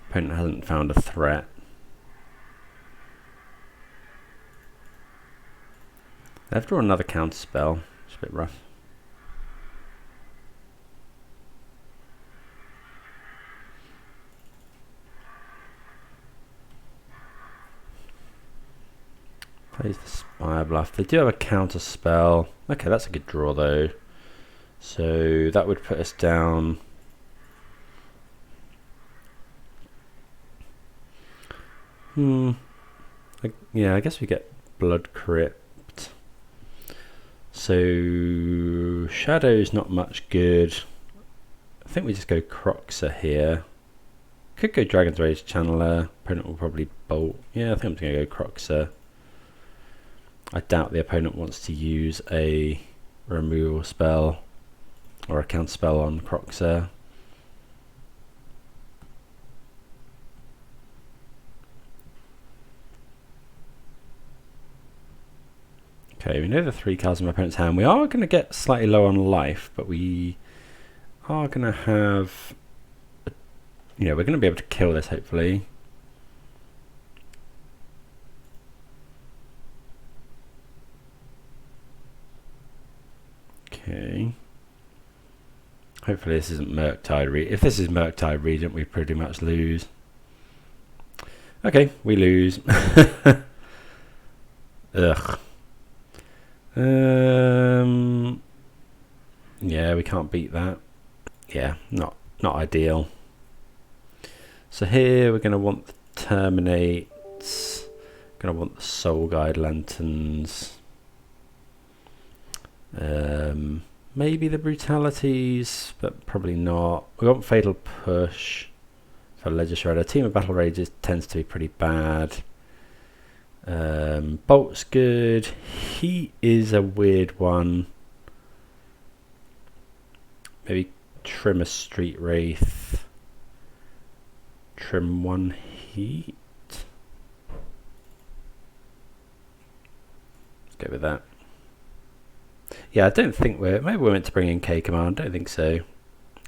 Opponent hasn't found a threat. They've drawn another counter spell. It's a bit rough. Plays the Spire Bluff. They do have a counter spell. Okay, that's a good draw though. So that would put us down. Yeah, I guess we get Blood Crypt. So Shadow's not much good. I think we just go Kroxa here. Could go Dragon's Rage Channeler. Opponent will probably bolt. Yeah, I think I'm just going to go Kroxa. I doubt the opponent wants to use a removal spell or a counter spell on Kroxa. Okay, we know the 3 cards in my opponent's hand. We are going to get slightly low on life, but we are going to have... You know, we're going to be able to kill this, hopefully. Okay. Hopefully this isn't Murktide. If this is Murktide Regent, we pretty much lose. Okay, we lose. Ugh. Yeah, we can't beat that. Yeah, not ideal. So here we're going to want the Terminates. Going to want the Soul Guide Lanterns. Maybe the Brutalities, but probably not. We want Fatal Push for Ledger Shredder. Team of Battle Rages tends to be pretty bad. Bolt's good. Heat is a weird one. Maybe trim a Street Wraith. Trim 1 Heat. Let's go with that. Yeah, I don't think maybe we're meant to bring in K-Command. Don't think so.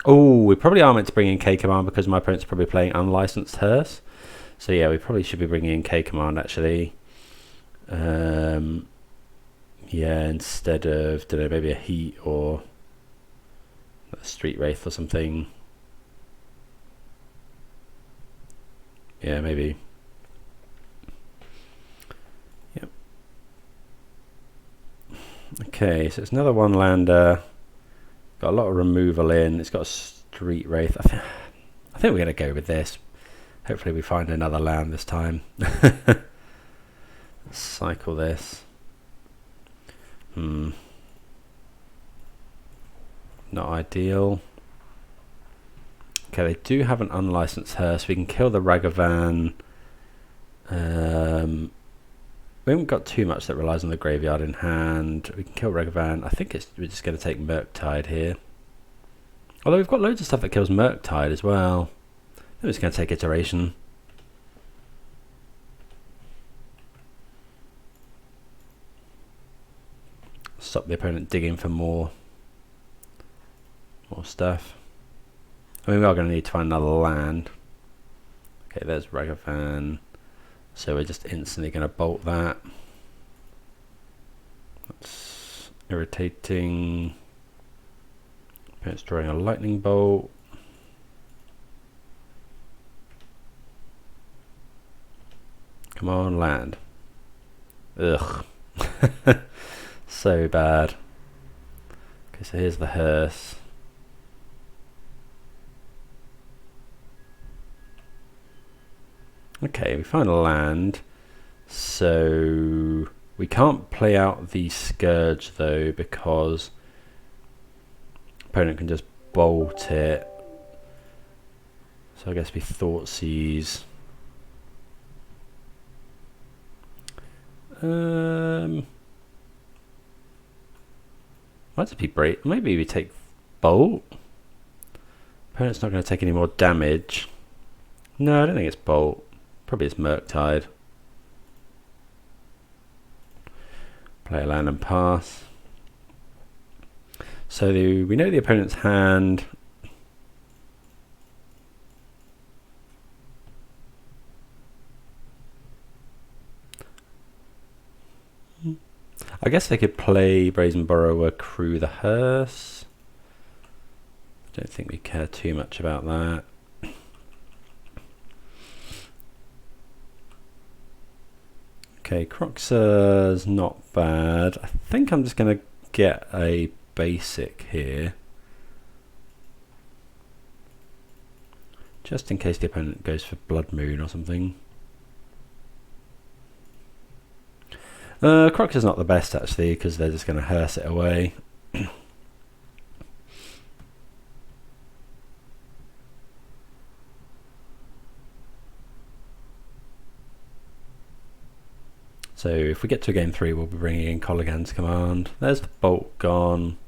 Oh, we probably are meant to bring in K-Command because my opponent's probably playing unlicensed Hearse. So yeah, we probably should be bringing in K-Command actually. Yeah, instead of, don't know, maybe a Heat or a Street Wraith or something. Yeah, maybe. Yep. Okay, so it's another one lander. Got a lot of removal in. It's got a Street Wraith. I think we're going to go with this. Hopefully we find another land this time. Let's cycle this. Not ideal. Okay, they do have an unlicensed Hearse. We can kill the Ragavan. We haven't got too much that relies on the graveyard in hand. We can kill Ragavan. I think we're just going to take Murktide here. Although we've got loads of stuff that kills Murktide as well. I think we're just going to take Iteration. Stop the opponent digging for more stuff. I mean, we are going to need to find another land. Okay, there's Ragavan. So we're just instantly going to bolt that. That's irritating. It's drawing a lightning bolt. Come on, land. Ugh. So bad. Okay, so here's the Hearse. Okay, we find a land. So we can't play out the Scourge though because opponent can just bolt it. So I guess we Thoughtseize. Might just be break. Maybe we take bolt. Opponent's not going to take any more damage. No, I don't think it's bolt. Probably it's Murktide. Play a land and pass. So we know the opponent's hand. I guess they could play Brazen Borrower, Crew the Hearse. I don't think we care too much about that. Okay, Kroxa's not bad. I think I'm just going to get a basic here. Just in case the opponent goes for Blood Moon or something. Kroxa's not the best actually because they're just going to Hearse it away. So if we get to game 3, we'll be bringing in Kolaghan's command. There's the bolt gone.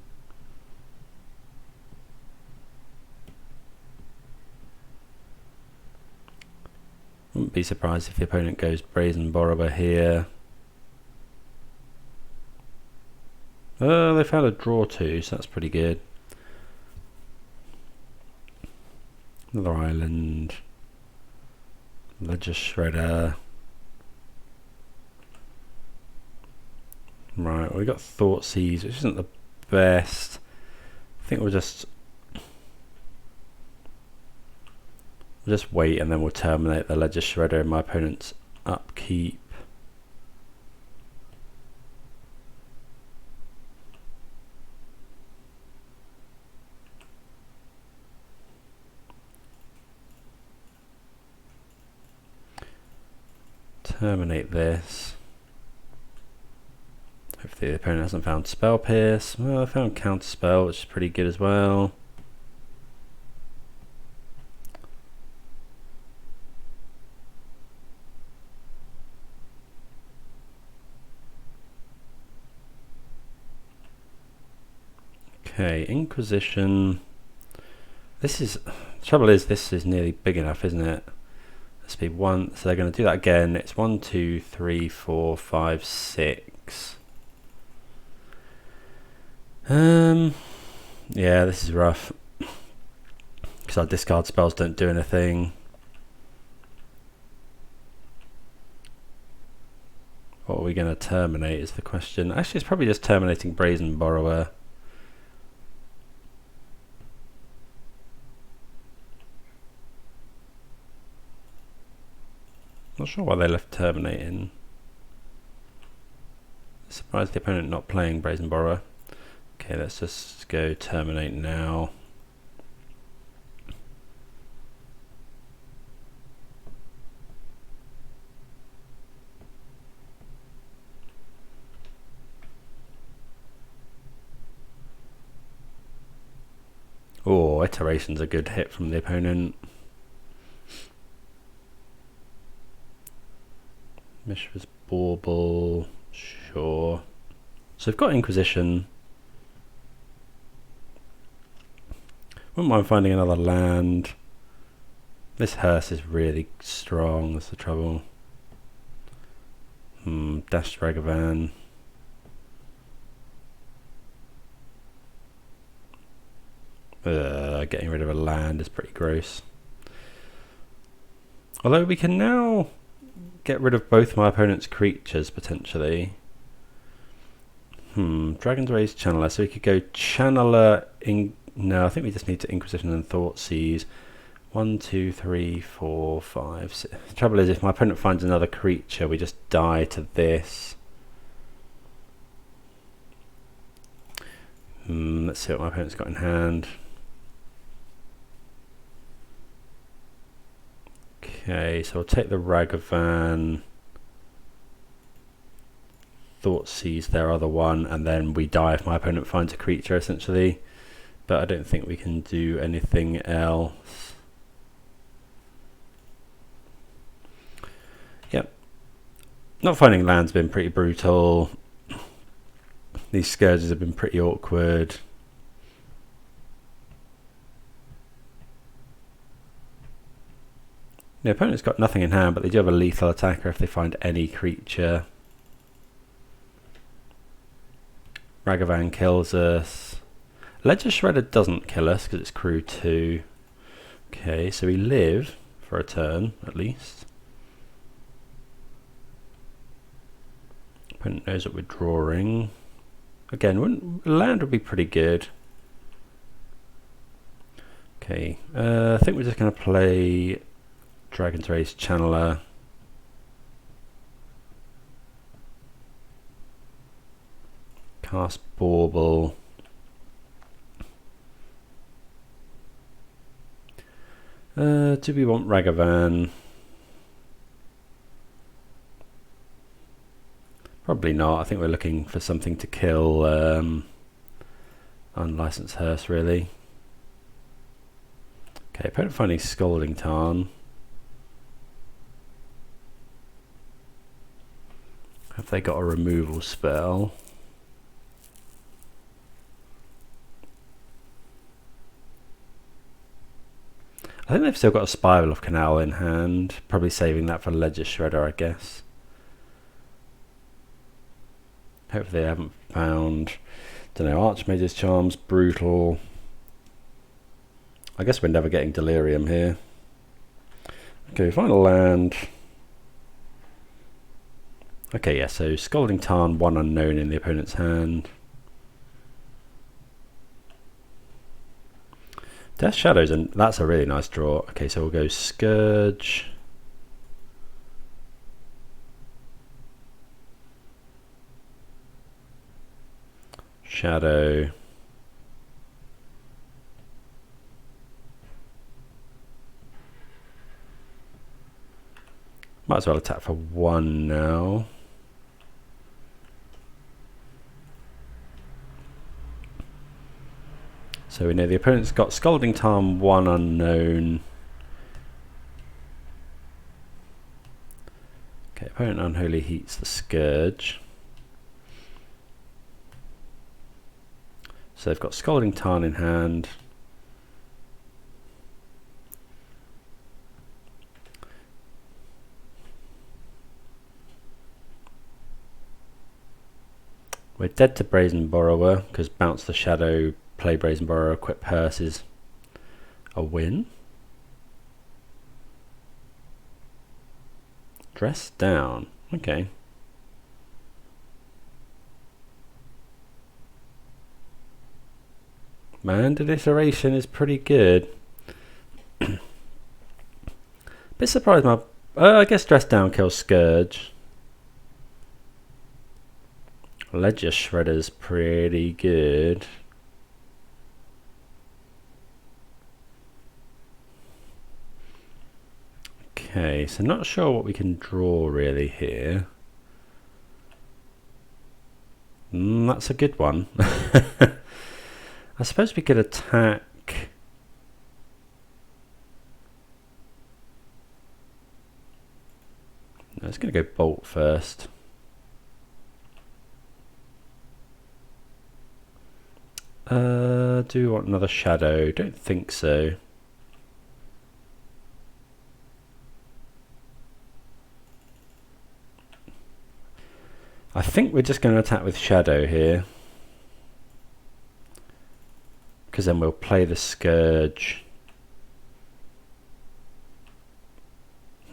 Wouldn't be surprised if the opponent goes Brazen Borrower here. They found a draw too, so that's pretty good. Another island. Ledger Shredder. Right, we got Thoughtseize, which isn't the best. I think we'll just wait and then we'll terminate the Ledger Shredder in my opponent's upkeep. Terminate this. Hopefully the opponent hasn't found Spell Pierce. Well, I found Counter Spell, which is pretty good as well. Okay, Inquisition. This is, the trouble is this is nearly big enough, isn't it? Let's be one, so they're going to do that again. It's 1, 2, 3, 4, 5, 6. Yeah, this is rough. Because our discard spells don't do anything. What are we going to terminate is the question. Actually, it's probably just terminating Brazen Borrower. Not sure why they left terminating. Surprised the opponent not playing Brazen Borrower. Okay, let's just go terminate now. Oh, Iteration's a good hit from the opponent. Mishra's Bauble, sure. So we've got Inquisition. Wouldn't mind finding another land. This hearse is really strong, that's the trouble. Dash Ragavan. Getting rid of a land is pretty gross. Although we can now get rid of both my opponent's creatures potentially. Dragon's Ray's Channeler, so we could go Channeler in. No, I think we just need to Inquisition and Thoughtseize. 1, 2, 3, 4, 5, 6. The trouble is, if my opponent finds another creature, we just die to this. Let's see what my opponent's got in hand. Okay, so I'll take the Ragavan, Thoughtseize their other one, and then we die if my opponent finds a creature, essentially. But I don't think we can do anything else. Yep. Not finding land's been pretty brutal. These Scourges have been pretty awkward. The opponent's got nothing in hand, but they do have a lethal attacker if they find any creature. Ragavan kills us. Ledger Shredder doesn't kill us because it's crew 2. Okay, so we live for a turn at least. Opponent knows that we're drawing. Again, land would be pretty good. Okay, I think we're just going to play Dragon's Ray's Channeler. Cast Bauble. Do we want Ragavan? Probably not. I think we're looking for something to kill Unlicensed Hearse, really. Okay, opponent finding Scalding Tarn. Have they got a removal spell? I think they've still got a Spiral of Canal in hand. Probably saving that for Ledger Shredder, I guess. Hopefully they haven't found, don't know, Archmage's Charms, Brutal. I guess we're never getting Delirium here. Okay, final land. Okay, yeah, so Scalding Tarn, 1 unknown in the opponent's hand. Death Shadows, and that's a really nice draw. Okay, so we'll go Scourge. Shadow. Might as well attack for 1 now. So we know the opponent's got Scalding Tarn, 1 unknown. Okay, opponent Unholy Heat's the Scourge. So they've got Scalding Tarn in hand. We're dead to Brazen Borrower because bounce the Shadow, play Brazen Borrower, equip Hearse is a win. Dress down. Okay. Man, the iteration is pretty good. Bit surprised my... I guess Dress Down kills Scourge. Ledger Shredder's pretty good. Okay, so not sure what we can draw really here. That's a good one. I suppose we could attack. No, it's going to go Bolt first. Do you want another Shadow? Don't think so. I think we're just going to attack with Shadow here. Because then we'll play the Scourge.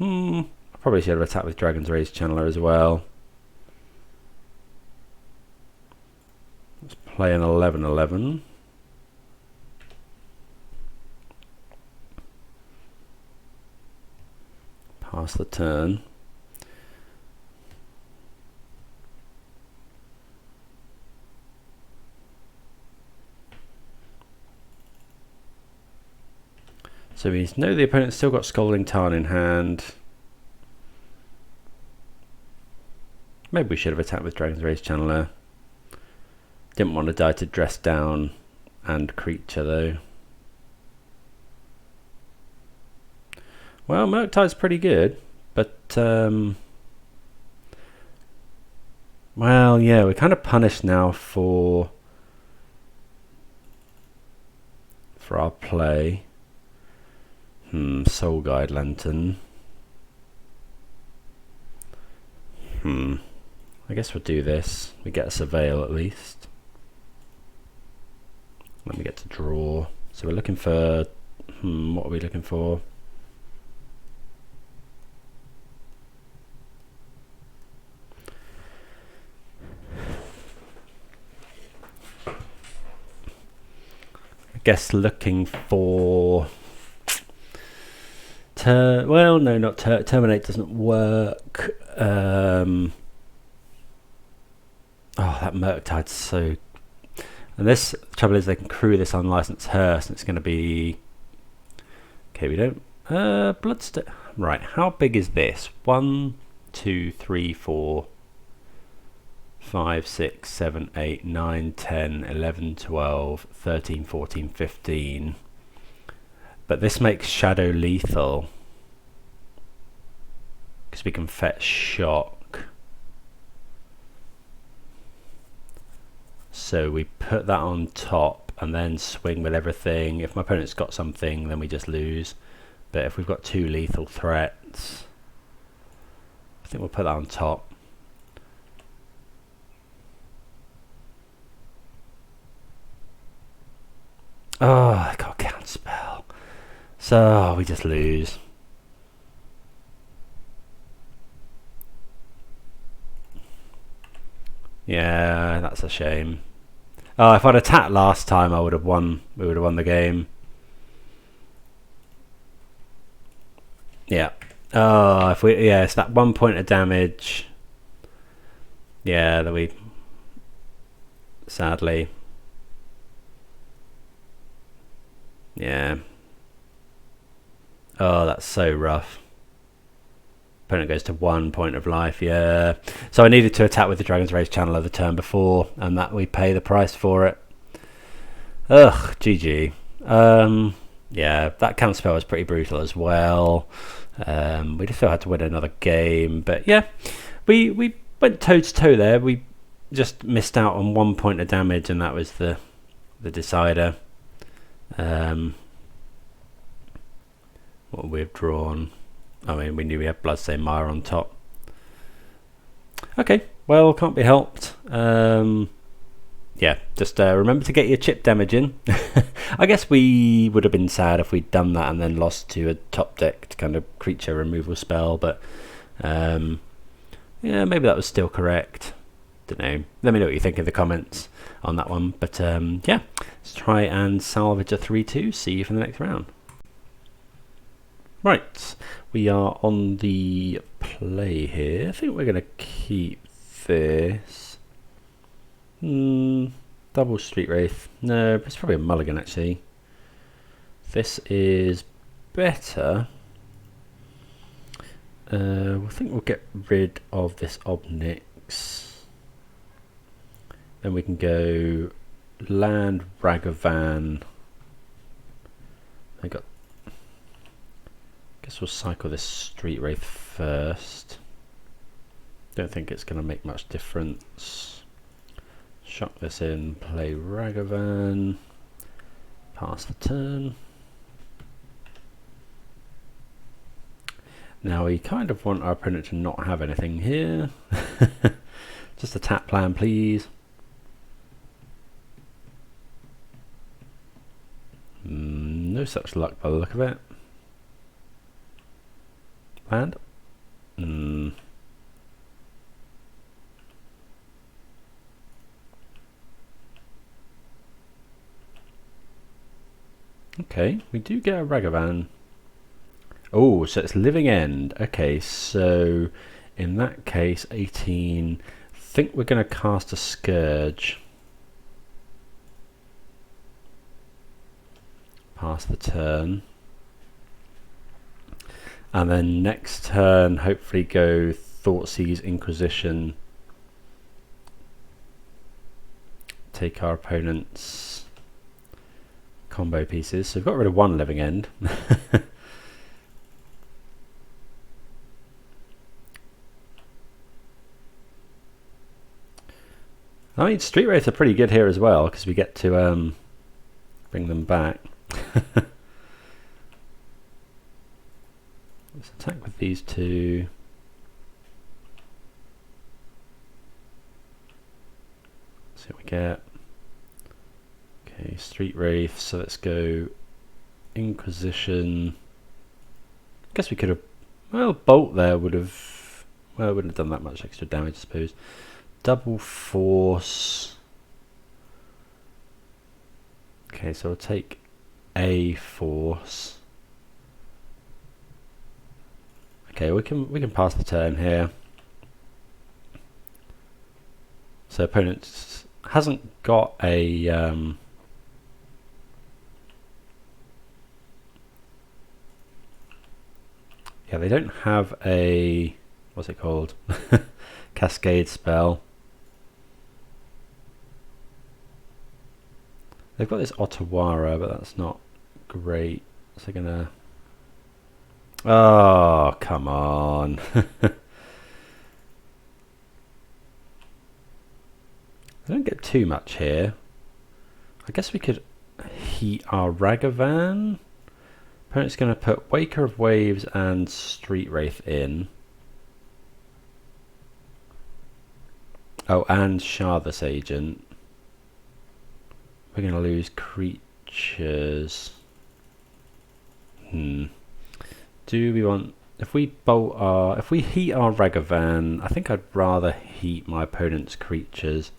I probably should have attacked with Dragon's Rage Channeler as well. Let's play an 11/11. Pass the turn. So we know the opponent's still got Scalding Tarn in hand. Maybe we should have attacked with Dragon's Rage Channeler. Didn't want to die to Dress Down and Creature though. Well, Murktide's pretty good, but well, yeah, we're kind of punished now for our play. Soul Guide Lantern. I guess we'll do this. We get a Surveil at least. Then we get to draw. So we're looking for... what are we looking for? I guess looking for... well, no, not Terminate doesn't work. Oh, that Murktide's so... And this, the trouble is they can crew this unlicensed hearse and it's going to be... Okay, we don't... Bloodstained... Right, how big is this? 1, 2, 3, 4, 5, 6, 7, 8, 9, 10, 11, 12, 13, 14, 15... But this makes Shadow lethal because we can fetch Shock. So we put that on top and then swing with everything. If my opponent's got something, then we just lose. But if we've got 2 lethal threats, I think we'll put that on top. Oh, I got a counter spell. So we just lose. Yeah, that's a shame. Oh, if I'd attacked last time, I would have won. We would have won the game. Yeah. Oh, if we it's that 1 point of damage. Yeah, that we sadly. Yeah. Oh, that's so rough. Opponent goes to 1 point of life. Yeah. So I needed to attack with the Dragon's Rage Channeler the turn before, and that we pay the price for it. Ugh, GG. Yeah, that counterspell was pretty brutal as well. We just still had to win another game, but yeah, we went toe to toe there. We just missed out on 1 point of damage, and that was the decider. What we've drawn. I mean, we knew we had Bloodstained Mire on top. Okay, well, can't be helped. Yeah, just remember to get your chip damage in. I guess we would have been sad if we'd done that and then lost to a top decked kind of creature removal spell, but yeah, maybe that was still correct. Don't know. Let me know what you think in the comments on that one. But yeah, let's try and salvage a 3-2. See you for the next round. Right, we are on the play here. I think we're going to keep this. Double Street Wraith. No, it's probably a mulligan actually. This is better. I think we'll get rid of this Ob Nix. Then we can go land Ragavan. Guess we'll cycle this Street Wraith first. Don't think it's going to make much difference. Shock this in, play Ragavan, pass the turn. Now we kind of want our opponent to not have anything here. Just a tap plan, please. No such luck by the look of it. Land. Okay, we do get a Ragavan. Oh, so it's Living End. Okay, so in that case, 18. I think we're going to cast a Scourge. Pass the turn. And then next turn, hopefully go Thoughtseize, Inquisition. Take our opponent's combo pieces. So we've got rid of one Living End. I mean, Street Wraith are pretty good here as well, because we get to bring them back. Let's attack with these two. See what we get. Okay, Street Wraith, so let's go Inquisition. I guess we could have, well, Bolt there would have, well, it wouldn't have done that much extra damage, I suppose. Double Force. Okay, so we'll take a Force. Okay, we can pass the turn here. So opponent hasn't got a yeah, they don't have a, what's it called? Cascade spell. They've got this Otawara, but that's not great. So they're gonna, oh, come on. I don't get too much here. I guess we could heat our Ragavan. Opponent's going to put Waker of Waves and Street Wraith in. Oh, and Shardless Agent. We're going to lose creature. creatures. Do we want... If we bolt our... If we heat our Ragavan, I think I'd rather heat my opponent's creatures.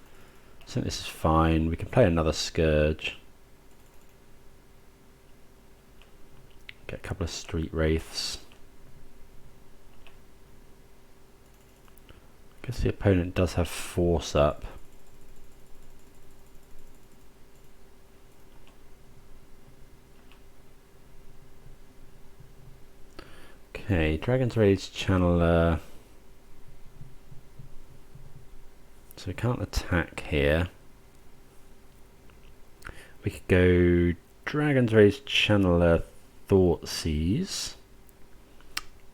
I think this is fine. We can play another Scourge. Get a couple of Street Wraiths. I guess the opponent does have Force up. Okay, Dragon's Rage Channeler. So we can't attack here. We could go Dragon's Rage Channeler, Thoughtseize.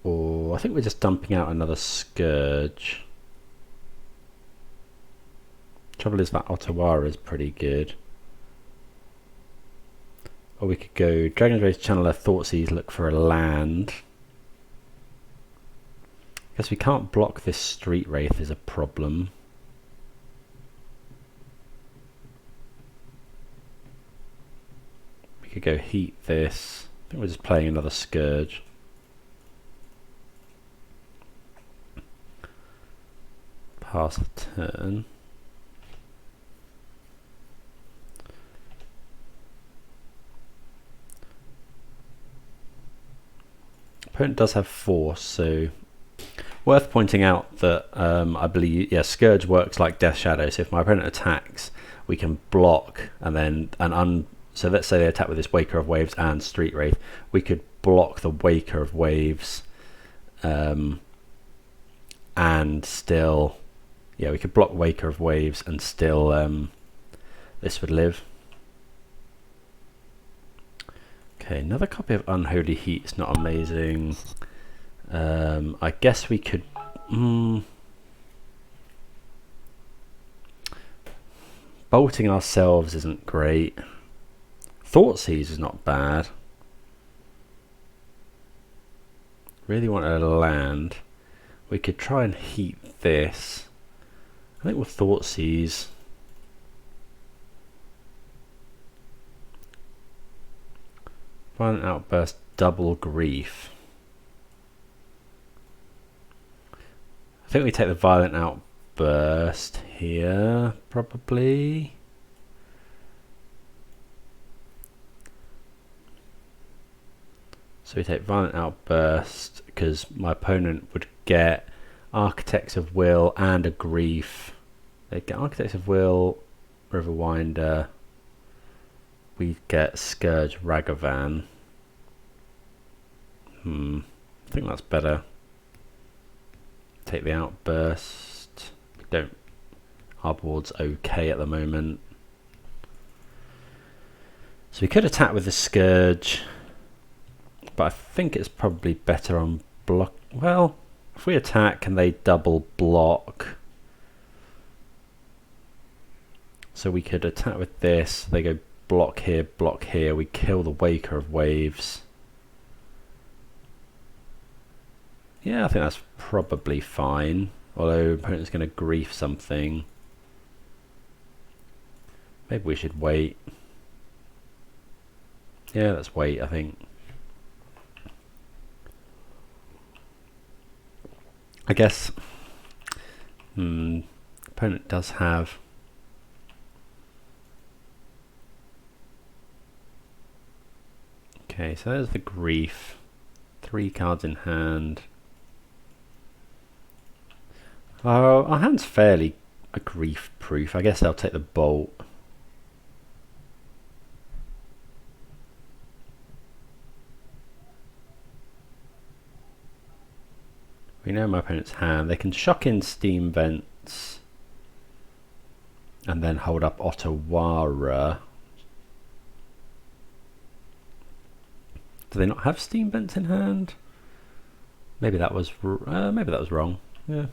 Or I think we're just dumping out another Scourge. Trouble is that Ottawara is pretty good. Or we could go Dragon's Rage Channeler, Thoughtseize, look for a land. I guess we can't block this Street Wraith is a problem. We could go heat this. I think we're just playing another Scourge. Pass the turn. Opponent does have Force, so worth pointing out that I believe, yeah, Scourge works like Death Shadow. So if my opponent attacks, we can block, and then so let's say they attack with this Waker of Waves and Street Wraith, we could block the Waker of Waves, and still, yeah, we could block Waker of Waves and still this would live. Okay, another copy of Unholy Heat is not amazing. I guess we could... Bolting ourselves isn't great. Thoughtseize is not bad. Really want a land. We could try and heat this. I think we'll Thoughtseize. Violent Outburst, double grief. I think we take the Violent Outburst here, probably. So we take Violent Outburst because my opponent would get Architects of Will and a Grief. They'd get Architects of Will, Riverwinder. We get Scourge, Ragavan. I think that's better. Take the Outburst. Our board's okay at the moment. So we could attack with the Scourge, but I think it's probably better on block. Well, if we attack and they double block, so we could attack with this. They go block here. We kill the Waker of Waves. Yeah, I think that's probably fine. Although opponent's going to grief something. Maybe we should wait. Yeah, let's wait, I think. I guess opponent does have okay, so there's the grief. 3 cards in hand. Our hand's fairly grief proof. I guess I'll take the bolt. We know my opponent's hand. They can shock in Steam Vents and then hold up Ottawara. Do they not have Steam Vents in hand? Maybe that was wrong. Yeah,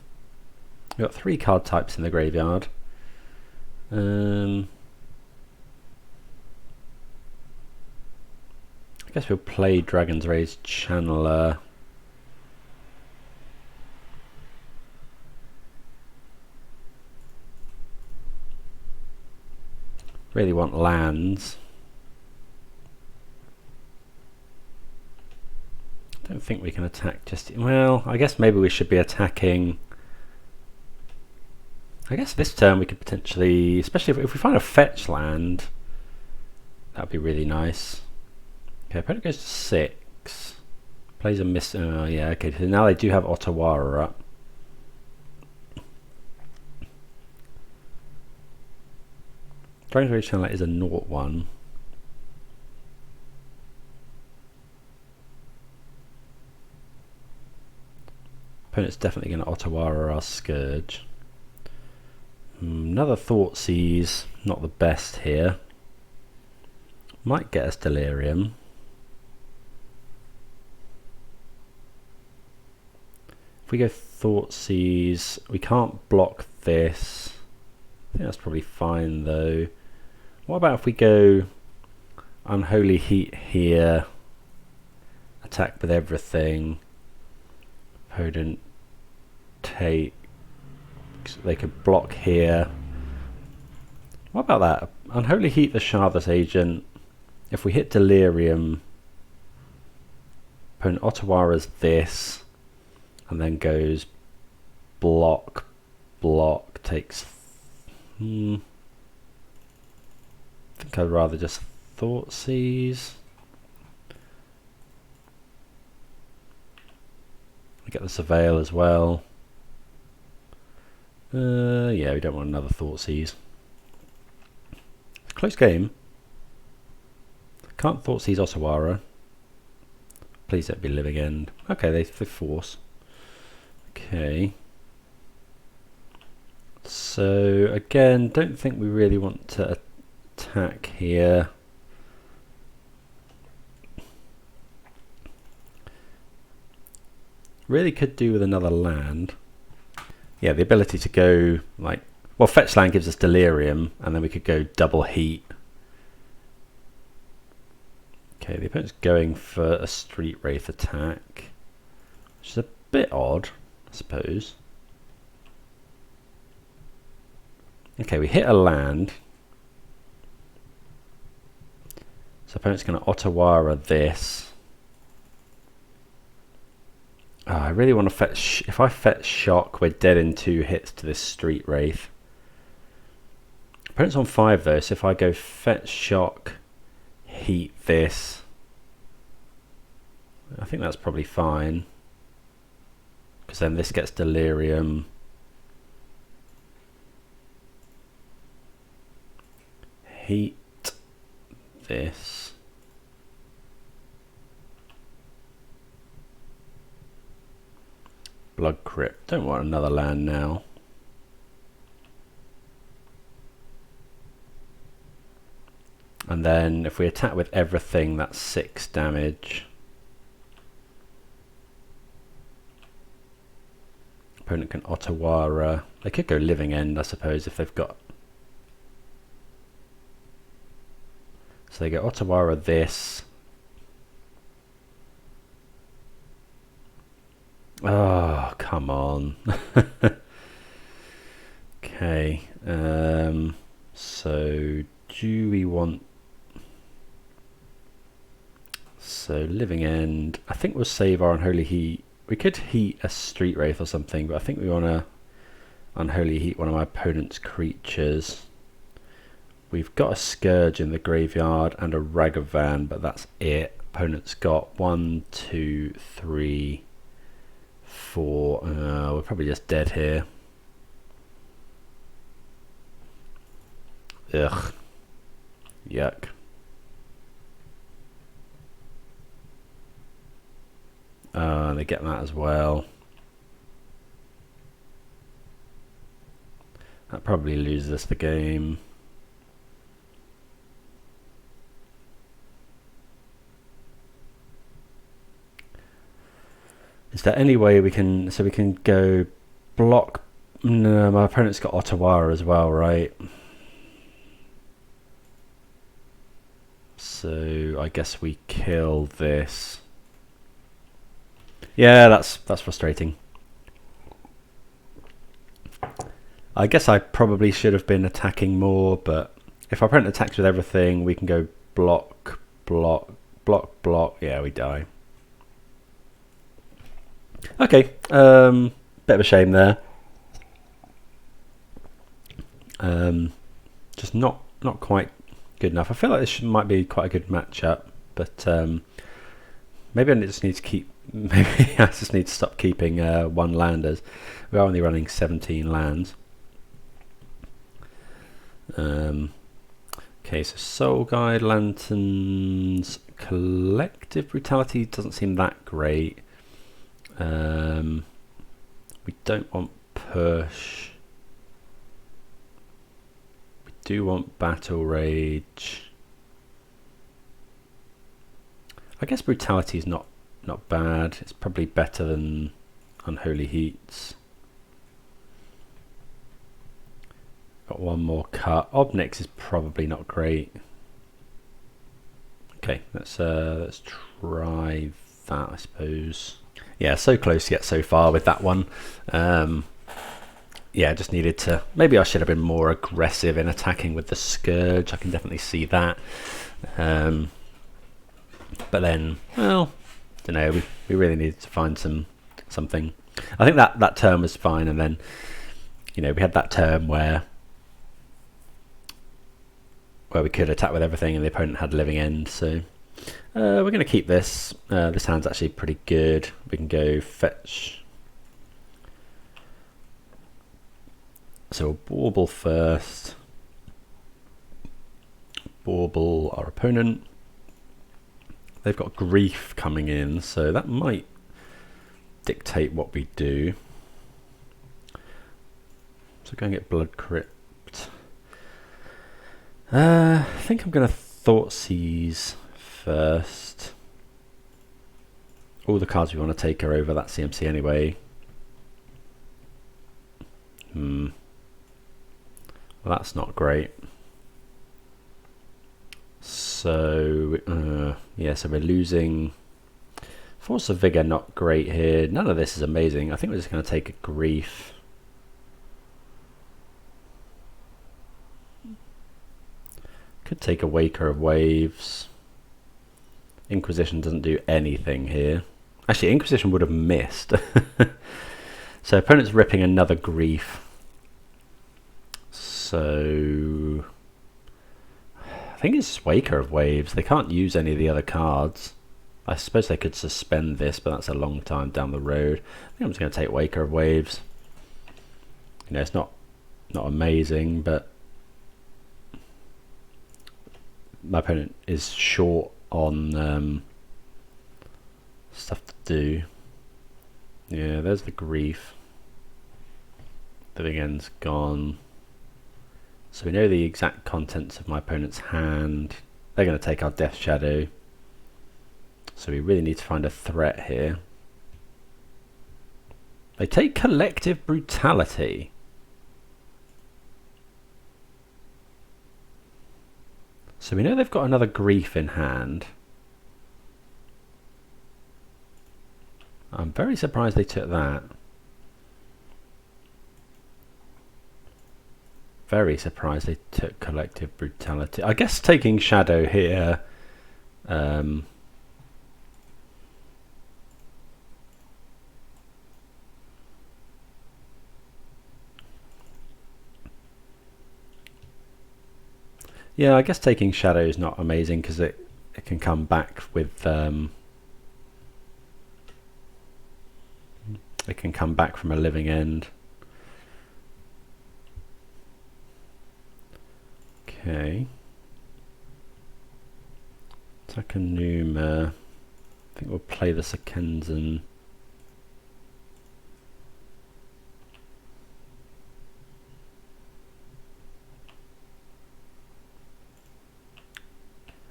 we got 3 card types in the graveyard. I guess we'll play Dragon's Rage Channeler. Really want lands. Don't think we can attack just... Well, I guess maybe we should be attacking... I guess this turn we could potentially... Especially if we find a fetch land, that would be really nice. Okay, opponent goes to 6. Plays a miss... Oh, yeah, okay. So now they do have Ottawara up. Dragon's Rage Channel is a 0-1. Opponent's definitely going to Ottawara our Scourge. Another Thoughtseize, not the best here. Might get us Delirium. If we go Thoughtseize, we can't block this. I think that's probably fine though. What about if we go Unholy Heat here, attack with everything, opponent take, they could block here. What about that? Unholy Heat the Shardless Agent. If we hit Delirium, opponent Ottawara's this, and then goes block, block, takes... I think I'd rather just Thoughtseize. I get the Surveil as well. Yeah, we don't want another Thoughtseize. Close game. Can't Thoughtseize Ottawara. Please don't be Living End. Okay, they force. Okay. So again, don't think we really want to attack here. Really could do with another land. Yeah, the ability to go like, well, fetch land gives us Delirium, and then we could go double Heat. Okay, the opponent's going for a Street Wraith attack, which is a bit odd, I suppose. Okay, we hit a land. So opponent's going to Ottawara this. Oh, I really want to fetch... If I fetch Shock, we're dead in 2 hits to this Street Wraith. Opponent's on 5 though, so if I go fetch Shock, Heat this, I think that's probably fine. Because then this gets Delirium. Heat this. Blood Crypt. Don't want another land now. And then if we attack with everything, that's 6 damage. Opponent can Ottawara. They could go Living End, I suppose, if they've got... So they get Ottawara this. Oh, come on. Okay. So do we want... So Living End. I think we'll save our Unholy Heat. We could Heat a Street Wraith or something, but I think we want to Unholy Heat one of my opponent's creatures. We've got a Scourge in the graveyard and a Ragavan, but that's it. Opponent's got 1, 2, 3, 4. We're probably just dead here. Ugh. Yuck. They get that as well. That probably loses us the game. Is there any way we can, so we can go block? No, my opponent's got Ottawara as well, right? So I guess we kill this. Yeah, that's frustrating. I guess I probably should have been attacking more, but if our opponent attacks with everything, we can go block, block, block, block. Yeah, we die. Okay, bit of a shame there. Just not quite good enough. I feel like this might be quite a good matchup, but maybe I just need to keep. Maybe I just need to stop keeping one landers. We are only running 17 lands. Okay, so Soul Guide, Lanterns, Collective Brutality doesn't seem that great. We don't want Push. We do want Battle Rage. I guess Brutality is not bad. It's probably better than Unholy Heats. Got one more cut. Ob Nixilis is probably not great. Okay, let's try that, I suppose. Yeah, so close yet so far with that one. Yeah, just needed to. Maybe I should have been more aggressive in attacking with the Scourge. I can definitely see that. But then, well, don't know. We really needed to find something. I think that turn was fine, and then we had that turn where we could attack with everything and the opponent had living end, so we're going to keep this. This hand's actually pretty good. We can go fetch. So Bauble first. Bauble our opponent. They've got Grief coming in, so that might dictate what we do. So go and get Blood Crypt. I think I'm going to Thoughtseize first. All the cards we want to take are over that CMC anyway. Well, that's not great. So, yeah, so we're losing. Force of Vigor, not great here. None of this is amazing. I think we're just going to take a Grief. Could take a Waker of Waves. Inquisition doesn't do anything here. Actually, Inquisition would have missed. So opponent's ripping another Grief. So I think it's just Waker of Waves. They can't use any of the other cards. I suppose they could suspend this, but that's a long time down the road. I think I'm just going to take Waker of Waves. It's not amazing, but my opponent is short on stuff to do. Yeah, there's the Grief. The big end's gone. So we know the exact contents of my opponent's hand. They're going to take our Death Shadow. So we really need to find a threat here. They take Collective Brutality. So we know they've got another Grief in hand. I'm very surprised they took that. Very surprised they took Collective Brutality. I guess taking Shadow here. Yeah, I guess taking Shadow is not amazing because it can come back with it can come back from a living end. Okay. Takenuma. I think we'll play the Sokenzan.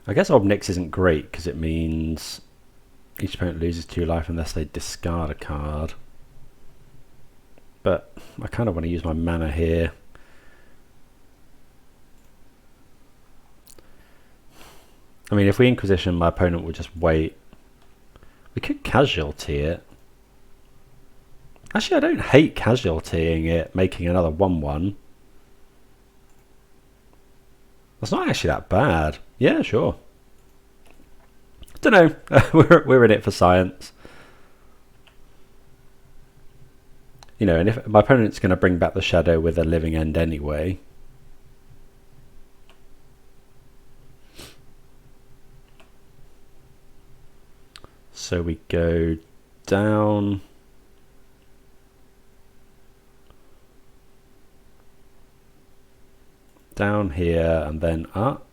I guess Ob Nixilis isn't great because it means each opponent loses 2 life unless they discard a card. But I kind of want to use my mana here. I mean, if we Inquisition, my opponent will just wait. We could casualty it. Actually, I don't hate casualtying it, making another 1/1. That's not actually that bad. Yeah, sure. Don't know. We're in it for science. You know, and if my opponent's going to bring back the shadow with a living end anyway. So we go down. Down here and then up.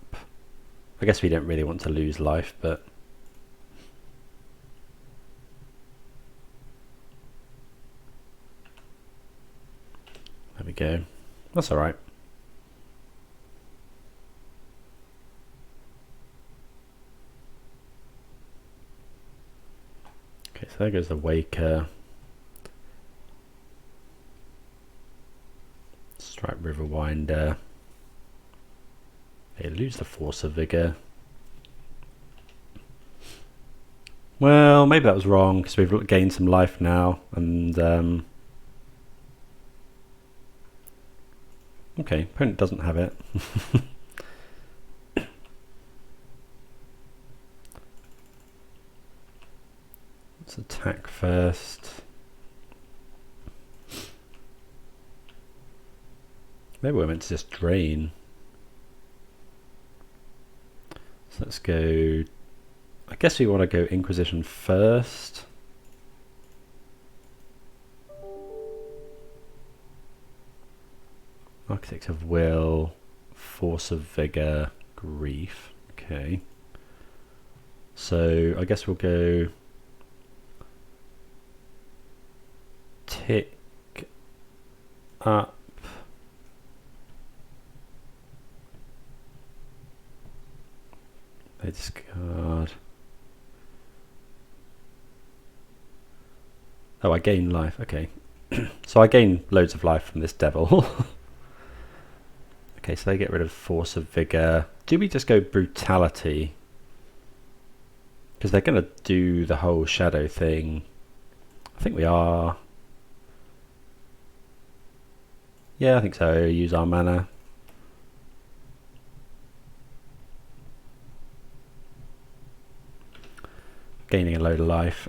I guess we don't really want to lose life, but there we go. That's all right. Okay, so there goes the Waker. Strike Riverwinder. They lose the Force of Vigor. Well, maybe that was wrong because we've gained some life now, and okay, opponent doesn't have it. Let's attack first. Maybe we're meant to just drain. So let's go, I guess we want to go Inquisition first. Architect of Will, Force of Vigor, Grief. Okay. So I guess we'll go tick up. They discard. Oh, I gain life. Okay. So I gain loads of life from this devil. Okay, so they get rid of Force of Vigor. Do we just go Brutality? Because they're going to do the whole shadow thing. I think we are. Yeah, I think so. Use our mana. Gaining a load of life.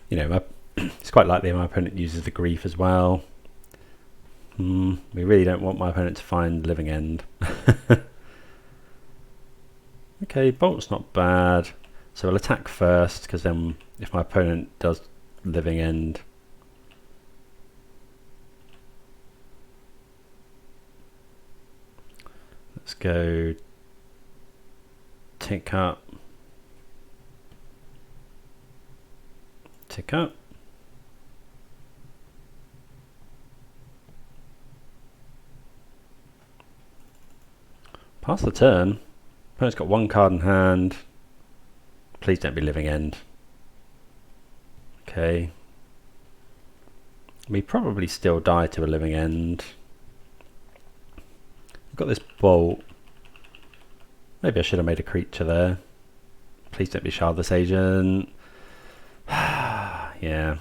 You know, it's quite likely my opponent uses the Grief as well. We really don't want my opponent to find living end. Okay, Bolt's not bad. So we'll attack first, because then if my opponent does living end, let's go tick up. Tick up. Pass the turn. Opponent's got one card in hand. Please don't be living end. Okay. We probably still die to a living end. We've got this bolt. Maybe I should have made a creature there. Please don't be Shardless Agent. Yeah.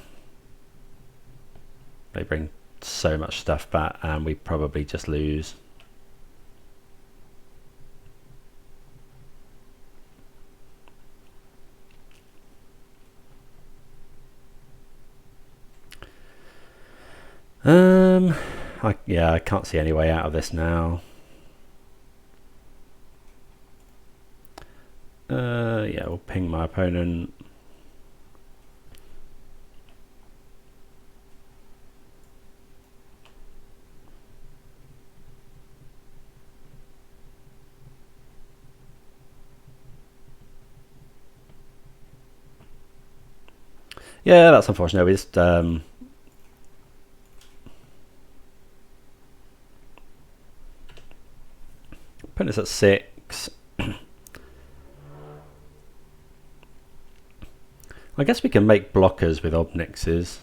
They bring so much stuff back and we probably just lose. Yeah, I can't see any way out of this now. Yeah, we'll ping my opponent. Yeah, that's unfortunate. We just opponent's at 6. I guess we can make blockers with Ob Nixilis.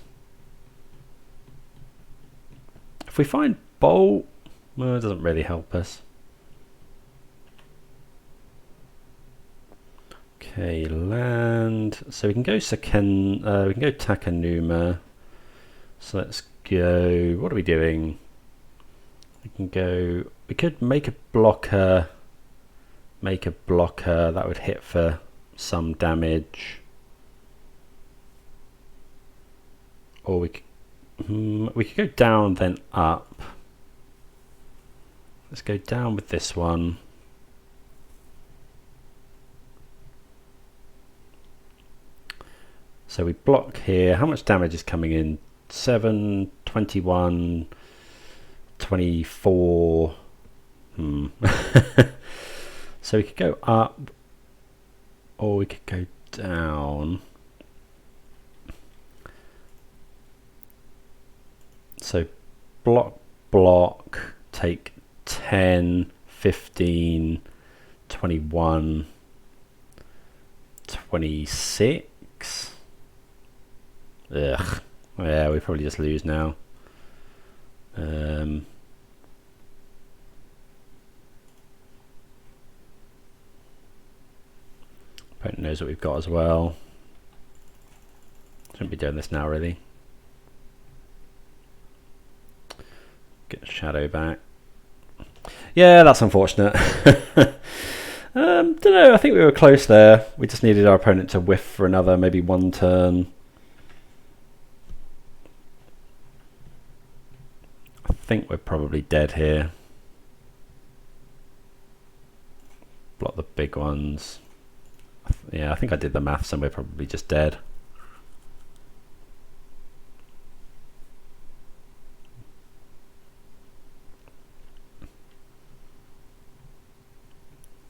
If we find Bolt, well, it doesn't really help us. Okay, land. So we can go we can go Takenuma. So let's go. What are we doing? We can go. We could make a blocker make a blocker that would hit for some damage, or we could go down then up. Let's go down with this one. So we block here. How much damage is coming in? 7, 21, 24. So we could go up, or we could go down. So block, take 10, 15, 21, 26. Ugh. Yeah, we probably just lose now. Opponent knows what we've got as well. Shouldn't be doing this now, really. Get Shadow back. Yeah, that's unfortunate. Don't know, I think we were close there. We just needed our opponent to whiff for another, maybe one turn. I think we're probably dead here. Block the big ones. Yeah, I think I did the maths and we're probably just dead.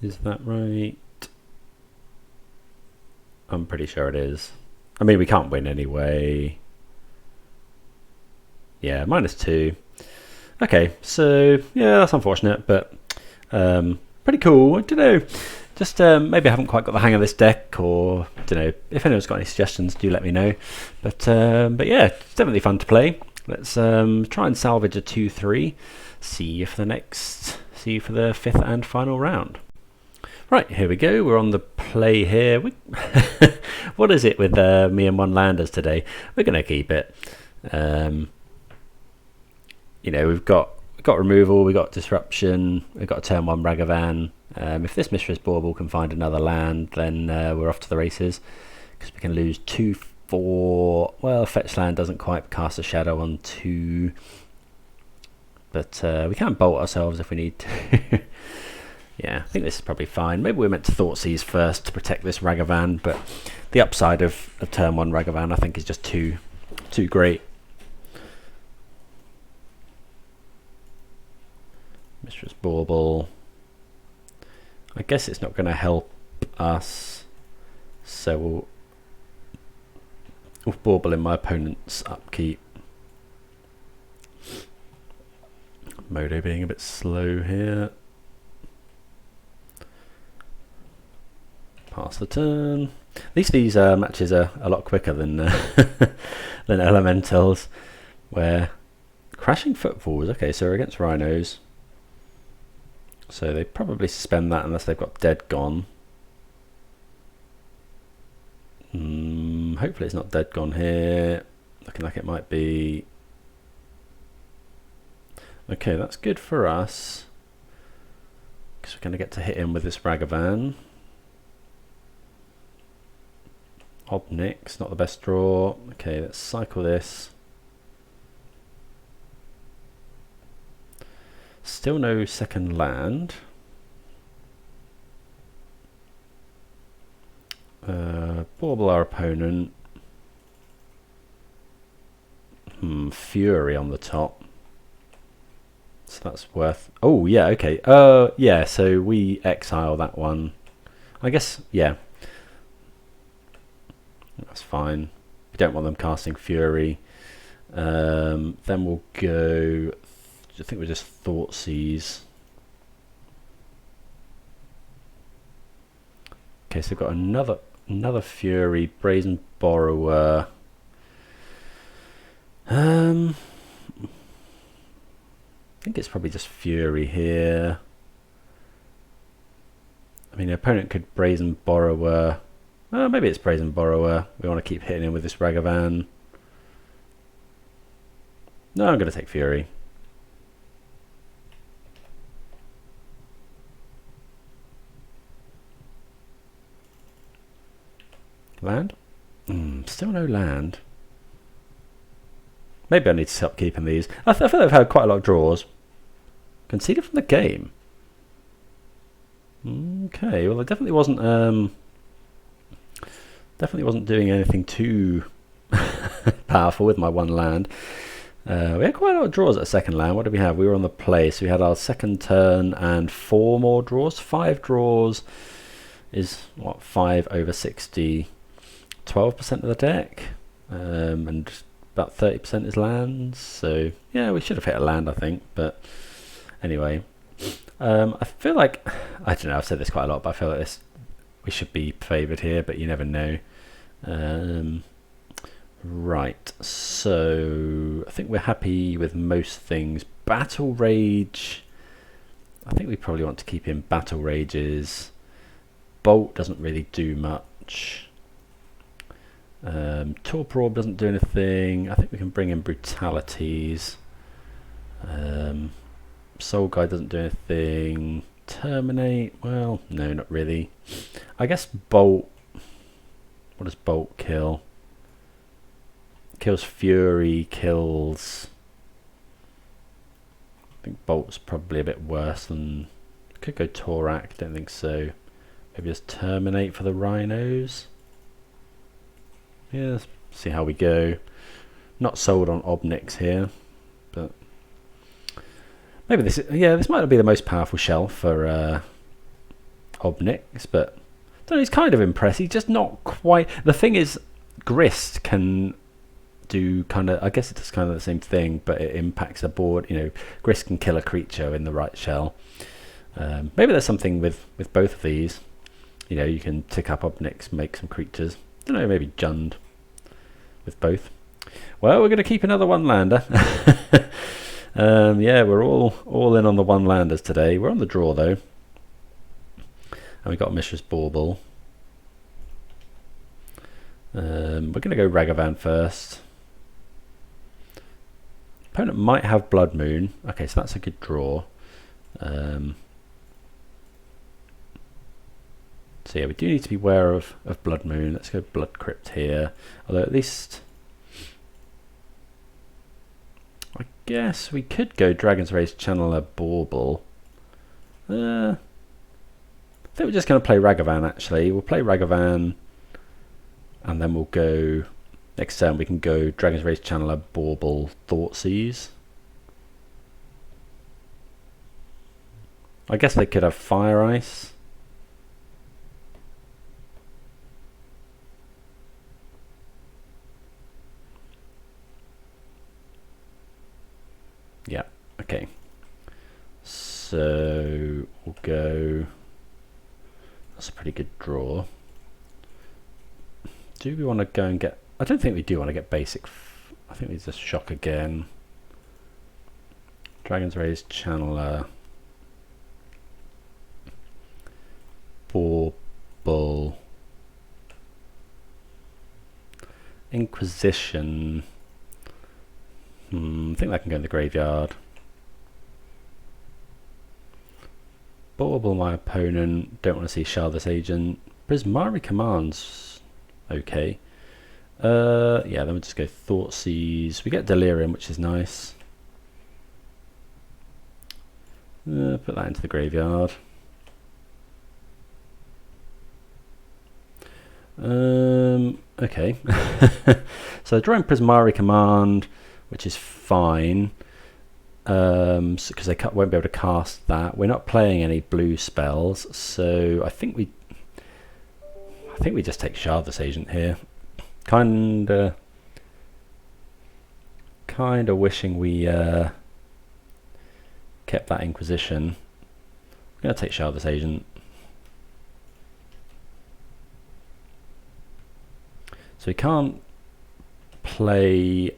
Is that right? I'm pretty sure it is. I mean, we can't win anyway. Yeah, -2. Okay, so yeah, that's unfortunate, but pretty cool. I don't know. Just maybe I haven't quite got the hang of this deck, or I don't know. If anyone's got any suggestions, do let me know. But yeah, it's definitely fun to play. Let's try and salvage a 2-3. See you for the 5th and final round. Right, here we go. We're on the play here. What is it with me and one landers today? We're going to keep it. You know, we've got removal, we've got disruption, we've got a turn 1 Ragavan. If this Mishra's Bauble can find another land, then we're off to the races, because we can lose 2-4. Well, fetch land doesn't quite cast a shadow on 2, but we can bolt ourselves if we need to. Yeah, I think this is probably fine. Maybe we're meant to Thoughtseize first to protect this Ragavan, but the upside of turn 1 Ragavan I think is just too great. Mishra's Bauble. I guess it's not going to help us, so we'll Bauble in my opponent's upkeep. Modo being a bit slow here. Pass the turn. At least these matches are a lot quicker than than Elementals, where Crashing Footfalls. Okay, so we're against Rhinos, so they probably suspend that unless they've got Dead Gone. Hopefully it's not Dead Gone here. Looking like it might be. Okay, that's good for us, because we're going to get to hit him with this Ragavan. Ob Nix, not the best draw. Okay, let's cycle this. Still no second land. Bauble our opponent. Fury on the top. So that's worth. Oh yeah, okay. Yeah. So we exile that one. I guess yeah. That's fine. We don't want them casting Fury. Then we'll go. I think we'll just Thoughtseize. Okay, so we've got another Fury, Brazen Borrower. I think it's probably just Fury here. I mean, the opponent could Brazen Borrower. Maybe it's Brazen Borrower. We want to keep hitting him with this Ragavan. No, I'm going to take Fury. Land? Still no land. Maybe I need to stop keeping these. I feel I've had quite a lot of draws. Conceded from the game. Okay, well I definitely wasn't doing anything too powerful with my one land. We had quite a lot of draws at a second land. What did we have? We were on the play, so we had our second turn and 4 more draws. 5 draws is what, 5 over 60, 12% of the deck, and about 30% is lands. So yeah, we should have hit a land, I think. But anyway, I feel like, I don't know, I've said this quite a lot, but I feel like we should be favoured here, but you never know. Right, so I think we're happy with most things. Battle Rage, I think we probably want to keep in Battle Rages. Bolt doesn't really do much. Torpor Orb doesn't do anything. I think we can bring in Brutalities. Soul Guide doesn't do anything. Terminate, well, no, not really. I guess Bolt, what does Bolt kill? Kills Fury, kills... I think Bolt's probably a bit worse than... Could go Torak, don't think so. Maybe just Terminate for the Rhinos. Yeah, let's see how we go. Not sold on Ob Nix here, but... Maybe this is, yeah, this might not be the most powerful shell for Ob Nix, but... I don't know, he's kind of impressive. He's just not quite... The thing is, Grist can... do kind of, I guess it does kind of the same thing, but it impacts the board. You know, Grist can kill a creature in the right shell. Maybe there's something with both of these. You know, you can tick up Ob Nix, make some creatures. I don't know, maybe Jund with both. Well, we're going to keep another one lander. Yeah, we're all in on the one landers today. We're on the draw though, and we got Mishra's Bauble. We're going to go Ragavan first. Opponent might have Blood Moon. Okay, so that's a good draw. So yeah, we do need to be aware of Blood Moon. Let's go Blood Crypt here. Although at least... I guess we could go Dragon's Rage Channeler Bauble. I think we're just going to play Ragavan actually. We'll play Ragavan and then we'll go... Next turn we can go Dragon's Rage Channeler, Bauble, Thoughtseize. I guess they could have Fire Ice. Yeah, okay. So we'll go... That's a pretty good draw. Do we want to go and get... I don't think we do want to get basic. I think we just shock again. Dragon's Rage Channeler. Bauble. Inquisition. I think that can go in the graveyard. Bauble my opponent. Don't want to see Shardless Agent. Prismari Commands. Okay. Yeah, then we'll just go Thoughtseize. We get Delirium, which is nice. Put that into the graveyard. Okay. So drawing Prismari Command, which is fine, because they won't be able to cast that. We're not playing any blue spells, so I think we just take Shardless Agent here. Kinda wishing we kept that Inquisition. I'm gonna take Shardless Agent. So we can't play...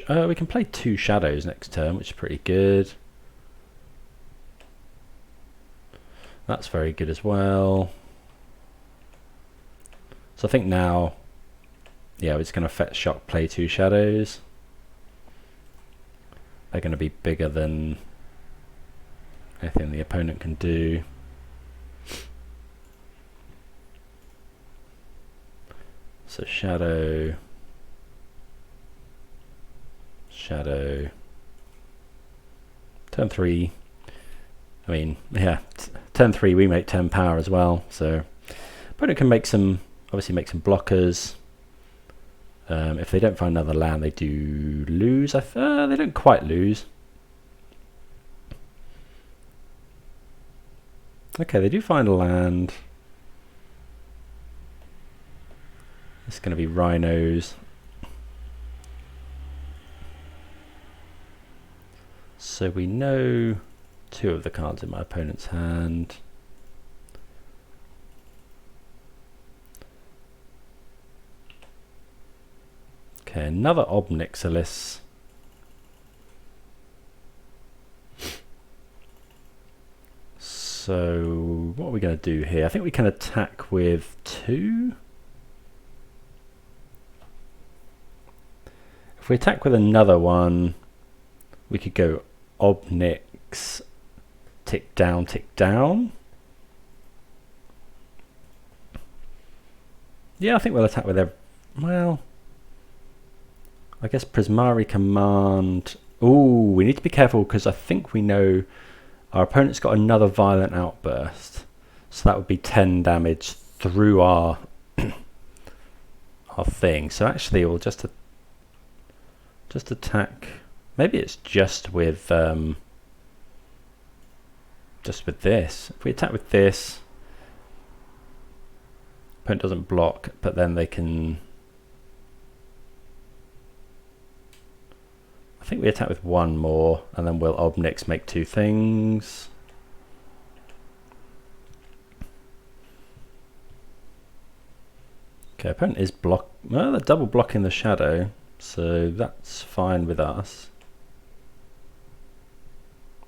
we can play 2 Shadows next turn, which is pretty good. That's very good as well. So I think now, yeah, we're just going to fetch shock, play 2 Shadows. They're going to be bigger than anything the opponent can do. So shadow, shadow. Turn 3. I mean, yeah, turn 3 we make 10 power as well. So opponent can make some, obviously make some blockers. If they don't find another land, they do lose. They don't quite lose. Okay, they do find a land. It's going to be rhinos. So we know 2 of the cards in my opponent's hand. Okay, another Ob Nixilis. So what are we going to do here? I think we can attack with 2. If we attack with another one, we could go Ob Nix, tick down, tick down. Yeah, I think we'll attack with well, I guess Prismari Command. Ooh, we need to be careful because I think we know our opponent's got another Violent Outburst. So that would be 10 damage through our our thing. So actually we'll just attack. Maybe it's just with this. If we attack with this, opponent doesn't block, but then they can. I think we attack with 1 more, and then we'll Ob Nix make 2 things. Okay, opponent is well, they're double blocking the shadow, so that's fine with us.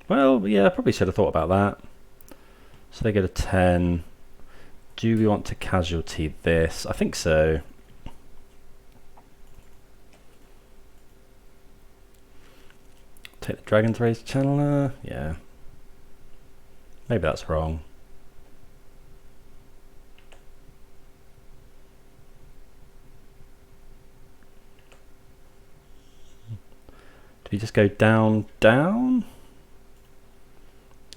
Well, yeah, I probably should have thought about that. So they get a 10. Do we want to casualty this? I think so. Take the Dragon's Rage Channeler? Yeah. Maybe that's wrong. Do we just go down, down?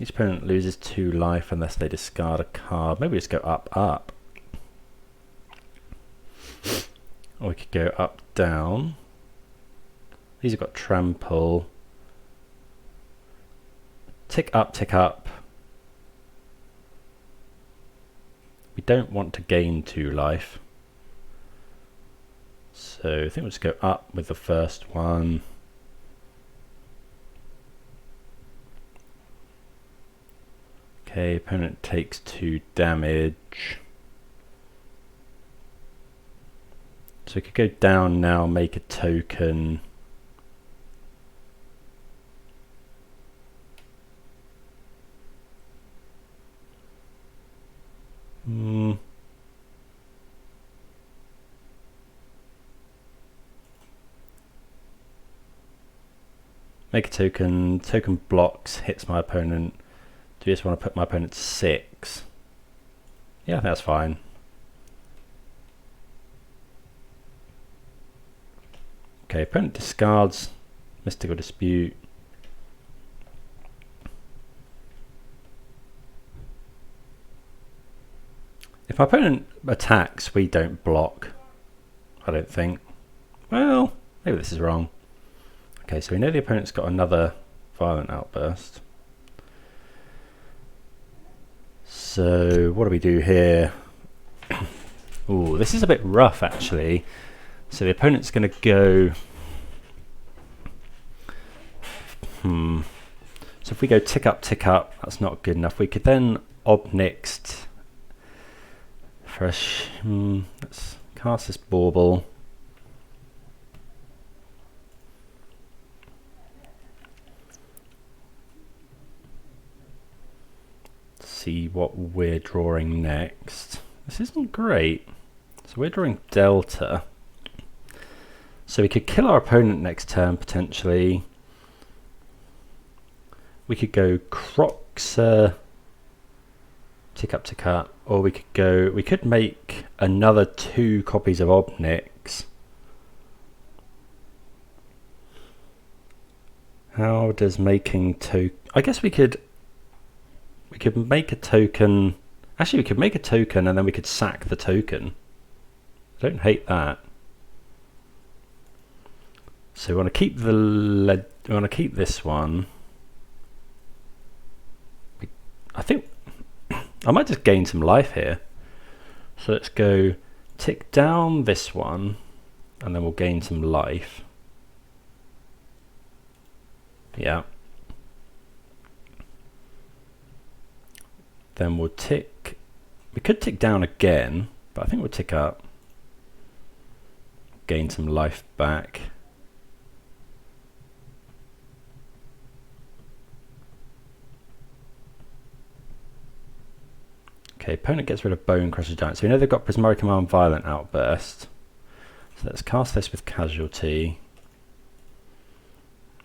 Each opponent loses 2 life unless they discard a card. Maybe we just go up, up. Or we could go up, down. These have got trample. Tick up, tick up. We don't want to gain 2 life. So I think we'll just go up with the first one. Okay, opponent takes 2 damage. So we could go down now, make a token. Make a token. Token blocks, hits my opponent. Do you just want to put my opponent to 6? Yeah, I think that's fine. Okay, opponent discards Mystical Dispute. If my opponent attacks, we don't block. I don't think. Well, maybe this is wrong. Okay, so we know the opponent's got another Violent Outburst. So what do we do here? Ooh, this is a bit rough actually. So the opponent's going to go. So if we go tick up, that's not good enough. We could then Ob Nix for a. Let's cast this Bauble. See what we're drawing next. This isn't great. So we're drawing Delta. So we could kill our opponent next turn potentially. We could go Kroxa tick up, tick up, or we could go. We could make another 2 copies of Ob Nix. How does making token? I guess we could make a token. Actually, we could make a token and then we could sack the token. I don't hate that. So we want to keep we want to keep this one. I think I might just gain some life here. So let's go tick down this one, and then we'll gain some life. Yeah. Then we'll tick. We could tick down again, but I think we'll tick up. Gain some life back. Okay, opponent gets rid of Bone Crusher Giant. So we know they've got Prismari Command Violent Outburst. So let's cast this with Casualty.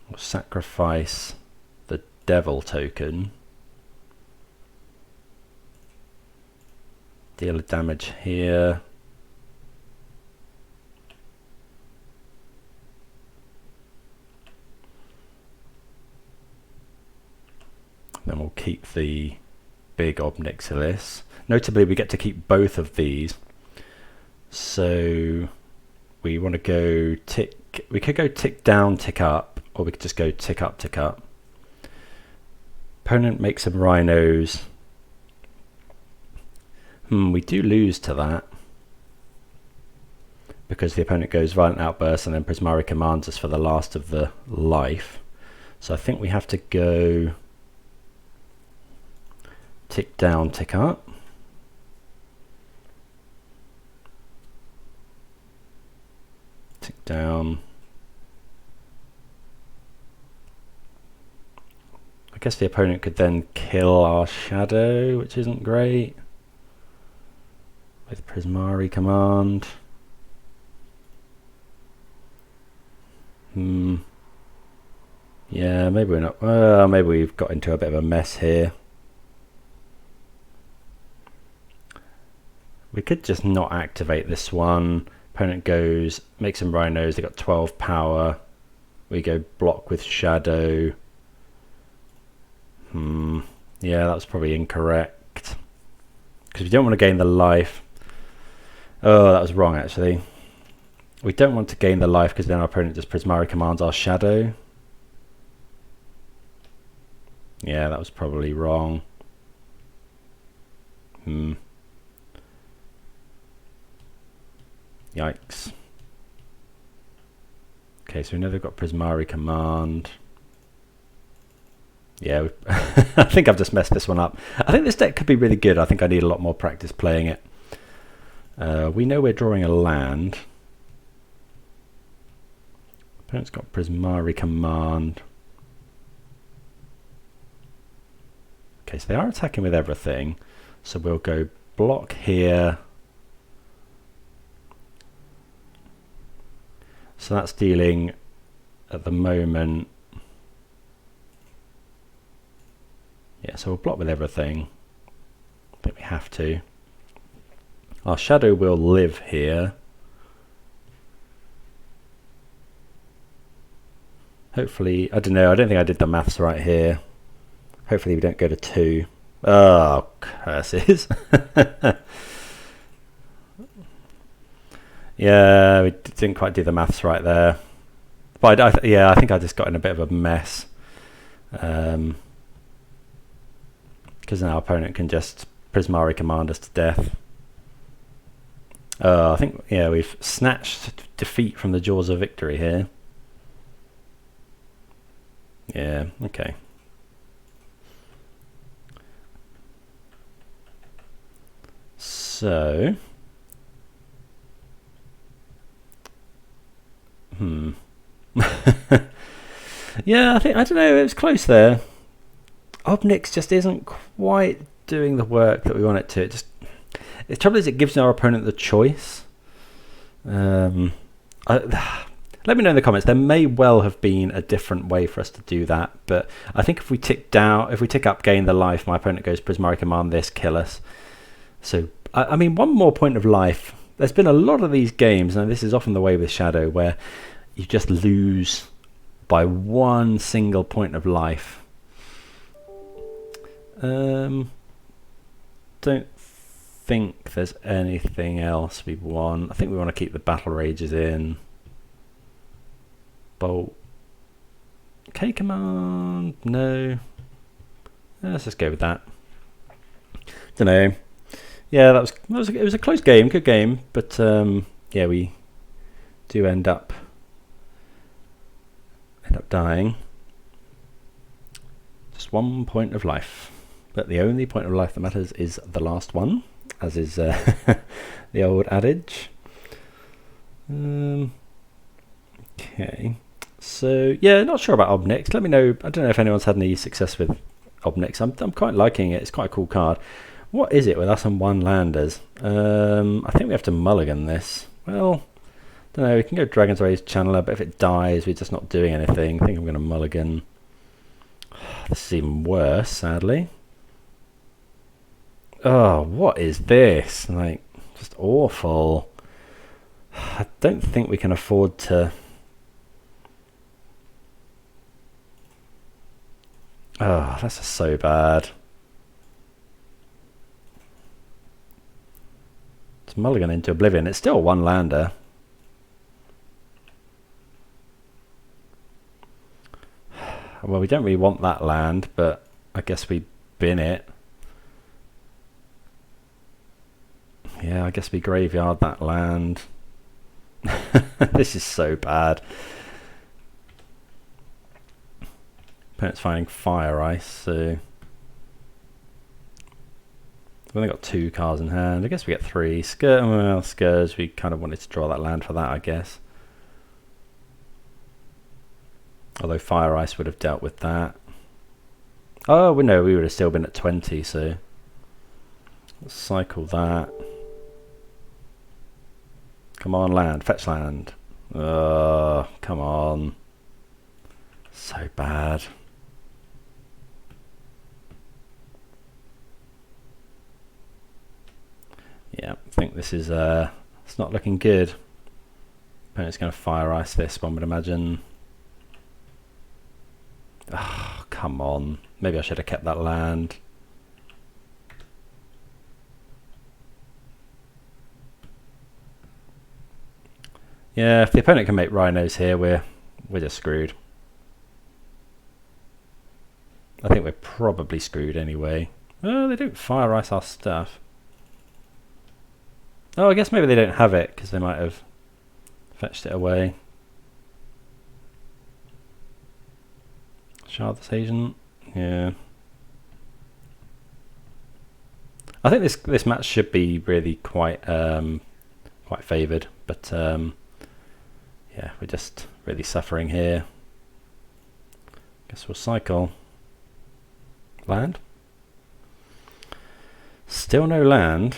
We'll sacrifice the Devil token. Deal damage here. Then we'll keep the big Ob Nixilis. Notably, we get to keep both of these. So we want to go tick. We could go tick down, tick up, or we could just go tick up, tick up. Opponent makes some rhinos. We do lose to that because the opponent goes Violent Outburst and then Prismari commands us for the last of the life. So I think we have to go tick down, tick up. Tick down. I guess the opponent could then kill our shadow, which isn't great. With Prismari command. Yeah, maybe we're not. Maybe we've got into a bit of a mess here. We could just not activate this one. Opponent goes, make some rhinos. They got 12 power. We go block with shadow. Yeah, that was probably incorrect. Because we don't want to gain the life. Oh, that was wrong actually. We don't want to gain the life because then our opponent just Prismari commands our shadow. Yeah, that was probably wrong. Yikes. Okay, so we know they've got Prismari command. Yeah, I think I've just messed this one up. I think this deck could be really good. I think I need a lot more practice playing it. We know we're drawing a land. Opponent's got Prismari command. Okay, so they are attacking with everything. So we'll go block here. So that's dealing at the moment. Yeah, so we'll block with everything. I think we have to. Our shadow will live here. Hopefully, I don't know, I don't think I did the maths right here. Hopefully we don't go to 2. Oh, curses. Yeah, we didn't quite do the maths right there. But yeah, I think I just got in a bit of a mess. Because now our opponent can just Prismari command us to death. I think, yeah, we've snatched defeat from the jaws of victory here. Yeah, okay. So, yeah, I don't know, it was close there. Ob Nix just isn't quite doing the work that we want it to. The trouble is it gives our opponent the choice. I Let me know in the comments. There may well have been a different way for us to do that, but I think if we tick up gain the life, my opponent goes Prismari Command this, kill us. So, I mean, one more point of life. There's been a lot of these games, and this is often the way with Shadow, where you just lose by one single point of life. Don't think there's anything else we want. I think we want to keep the Battle Rages in. Bolt. K command? No. Let's just go with that. Don't know. Yeah, it was a close game, good game, but yeah, we do end up dying. Just 1 point of life, but the only point of life that matters is the last one, as is the old adage. Okay, so yeah, not sure about Ob Nix. Let me know. I don't know if anyone's had any success with Ob Nix. I'm quite liking it. It's quite a cool card. What is it with us and one landers? I think we have to mulligan this. Well, don't know. We can go Dragon's Rage Channeler, but if it dies, we're just not doing anything. I think I'm going to mulligan. This is even worse, sadly. Oh, what is this? Like, just awful. I don't think we can afford to. Oh, that's just so bad. It's mulligan into oblivion. It's still one lander. Well, we don't really want that land, but I guess we bin it. Yeah, I guess we graveyard that land. This is so bad. Opponent's finding Fire Ice, so we've only got 2 cards in hand. I guess we get 3. Scourge, we kind of wanted to draw that land for that, I guess. Although Fire Ice would have dealt with that. Oh, well, no, we would have still been at 20, so let's cycle that. Come on, land. Fetch land. Oh, come on. So bad. Yeah, I think this is it's not looking good. Opponent's going to Fire Ice this, one would imagine. Oh, come on. Maybe I should have kept that land. Yeah, if the opponent can make rhinos here, we're just screwed. I think we're probably screwed anyway. Oh, they don't Fire Ice our stuff. Oh, I guess maybe they don't have it because they might have fetched it away. Shardless Agent, yeah. I think this match should be really quite favoured, but yeah, we're just really suffering here. Guess we'll cycle. Land. Still no land.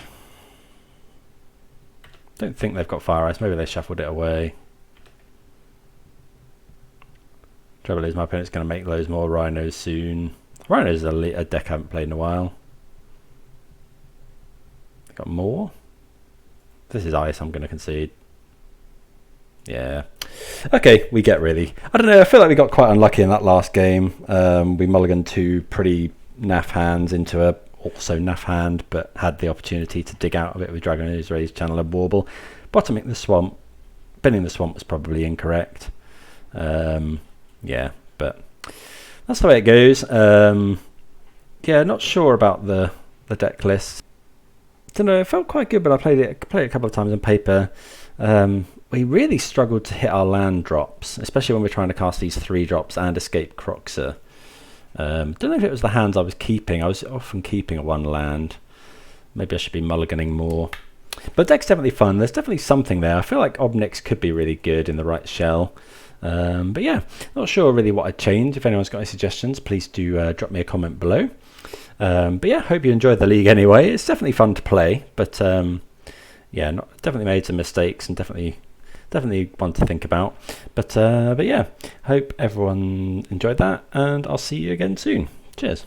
Don't think they've got Fire Ice. Maybe they shuffled it away. Trouble is, my opponent's going to make loads more rhinos soon. Rhinos is a deck I haven't played in a while. They got more. This is ice. I'm going to concede. Yeah. Okay, we get really. I don't know. I feel like we got quite unlucky in that last game. We mulliganed 2 pretty naff hands into a also naff hand, but had the opportunity to dig out a bit with Dragon's Rage Channeler Bauble. Bottoming the swamp, binning the swamp was probably incorrect. Yeah, but that's the way it goes. Yeah, not sure about the deck list. Don't know. It felt quite good, but I played it a couple of times on paper. We really struggled to hit our land drops, especially when we're trying to cast these 3 drops and escape Kroxa. Don't know if it was the hands I was keeping. I was often keeping 1 land. Maybe I should be mulliganing more. But deck's definitely fun. There's definitely something there. I feel like Ob Nix could be really good in the right shell. But yeah, not sure really what I'd change. If anyone's got any suggestions, please do drop me a comment below. But yeah, hope you enjoyed the league anyway. It's definitely fun to play, but yeah, definitely made some mistakes and definitely definitely one to think about. But yeah, hope everyone enjoyed that, and I'll see you again soon. Cheers.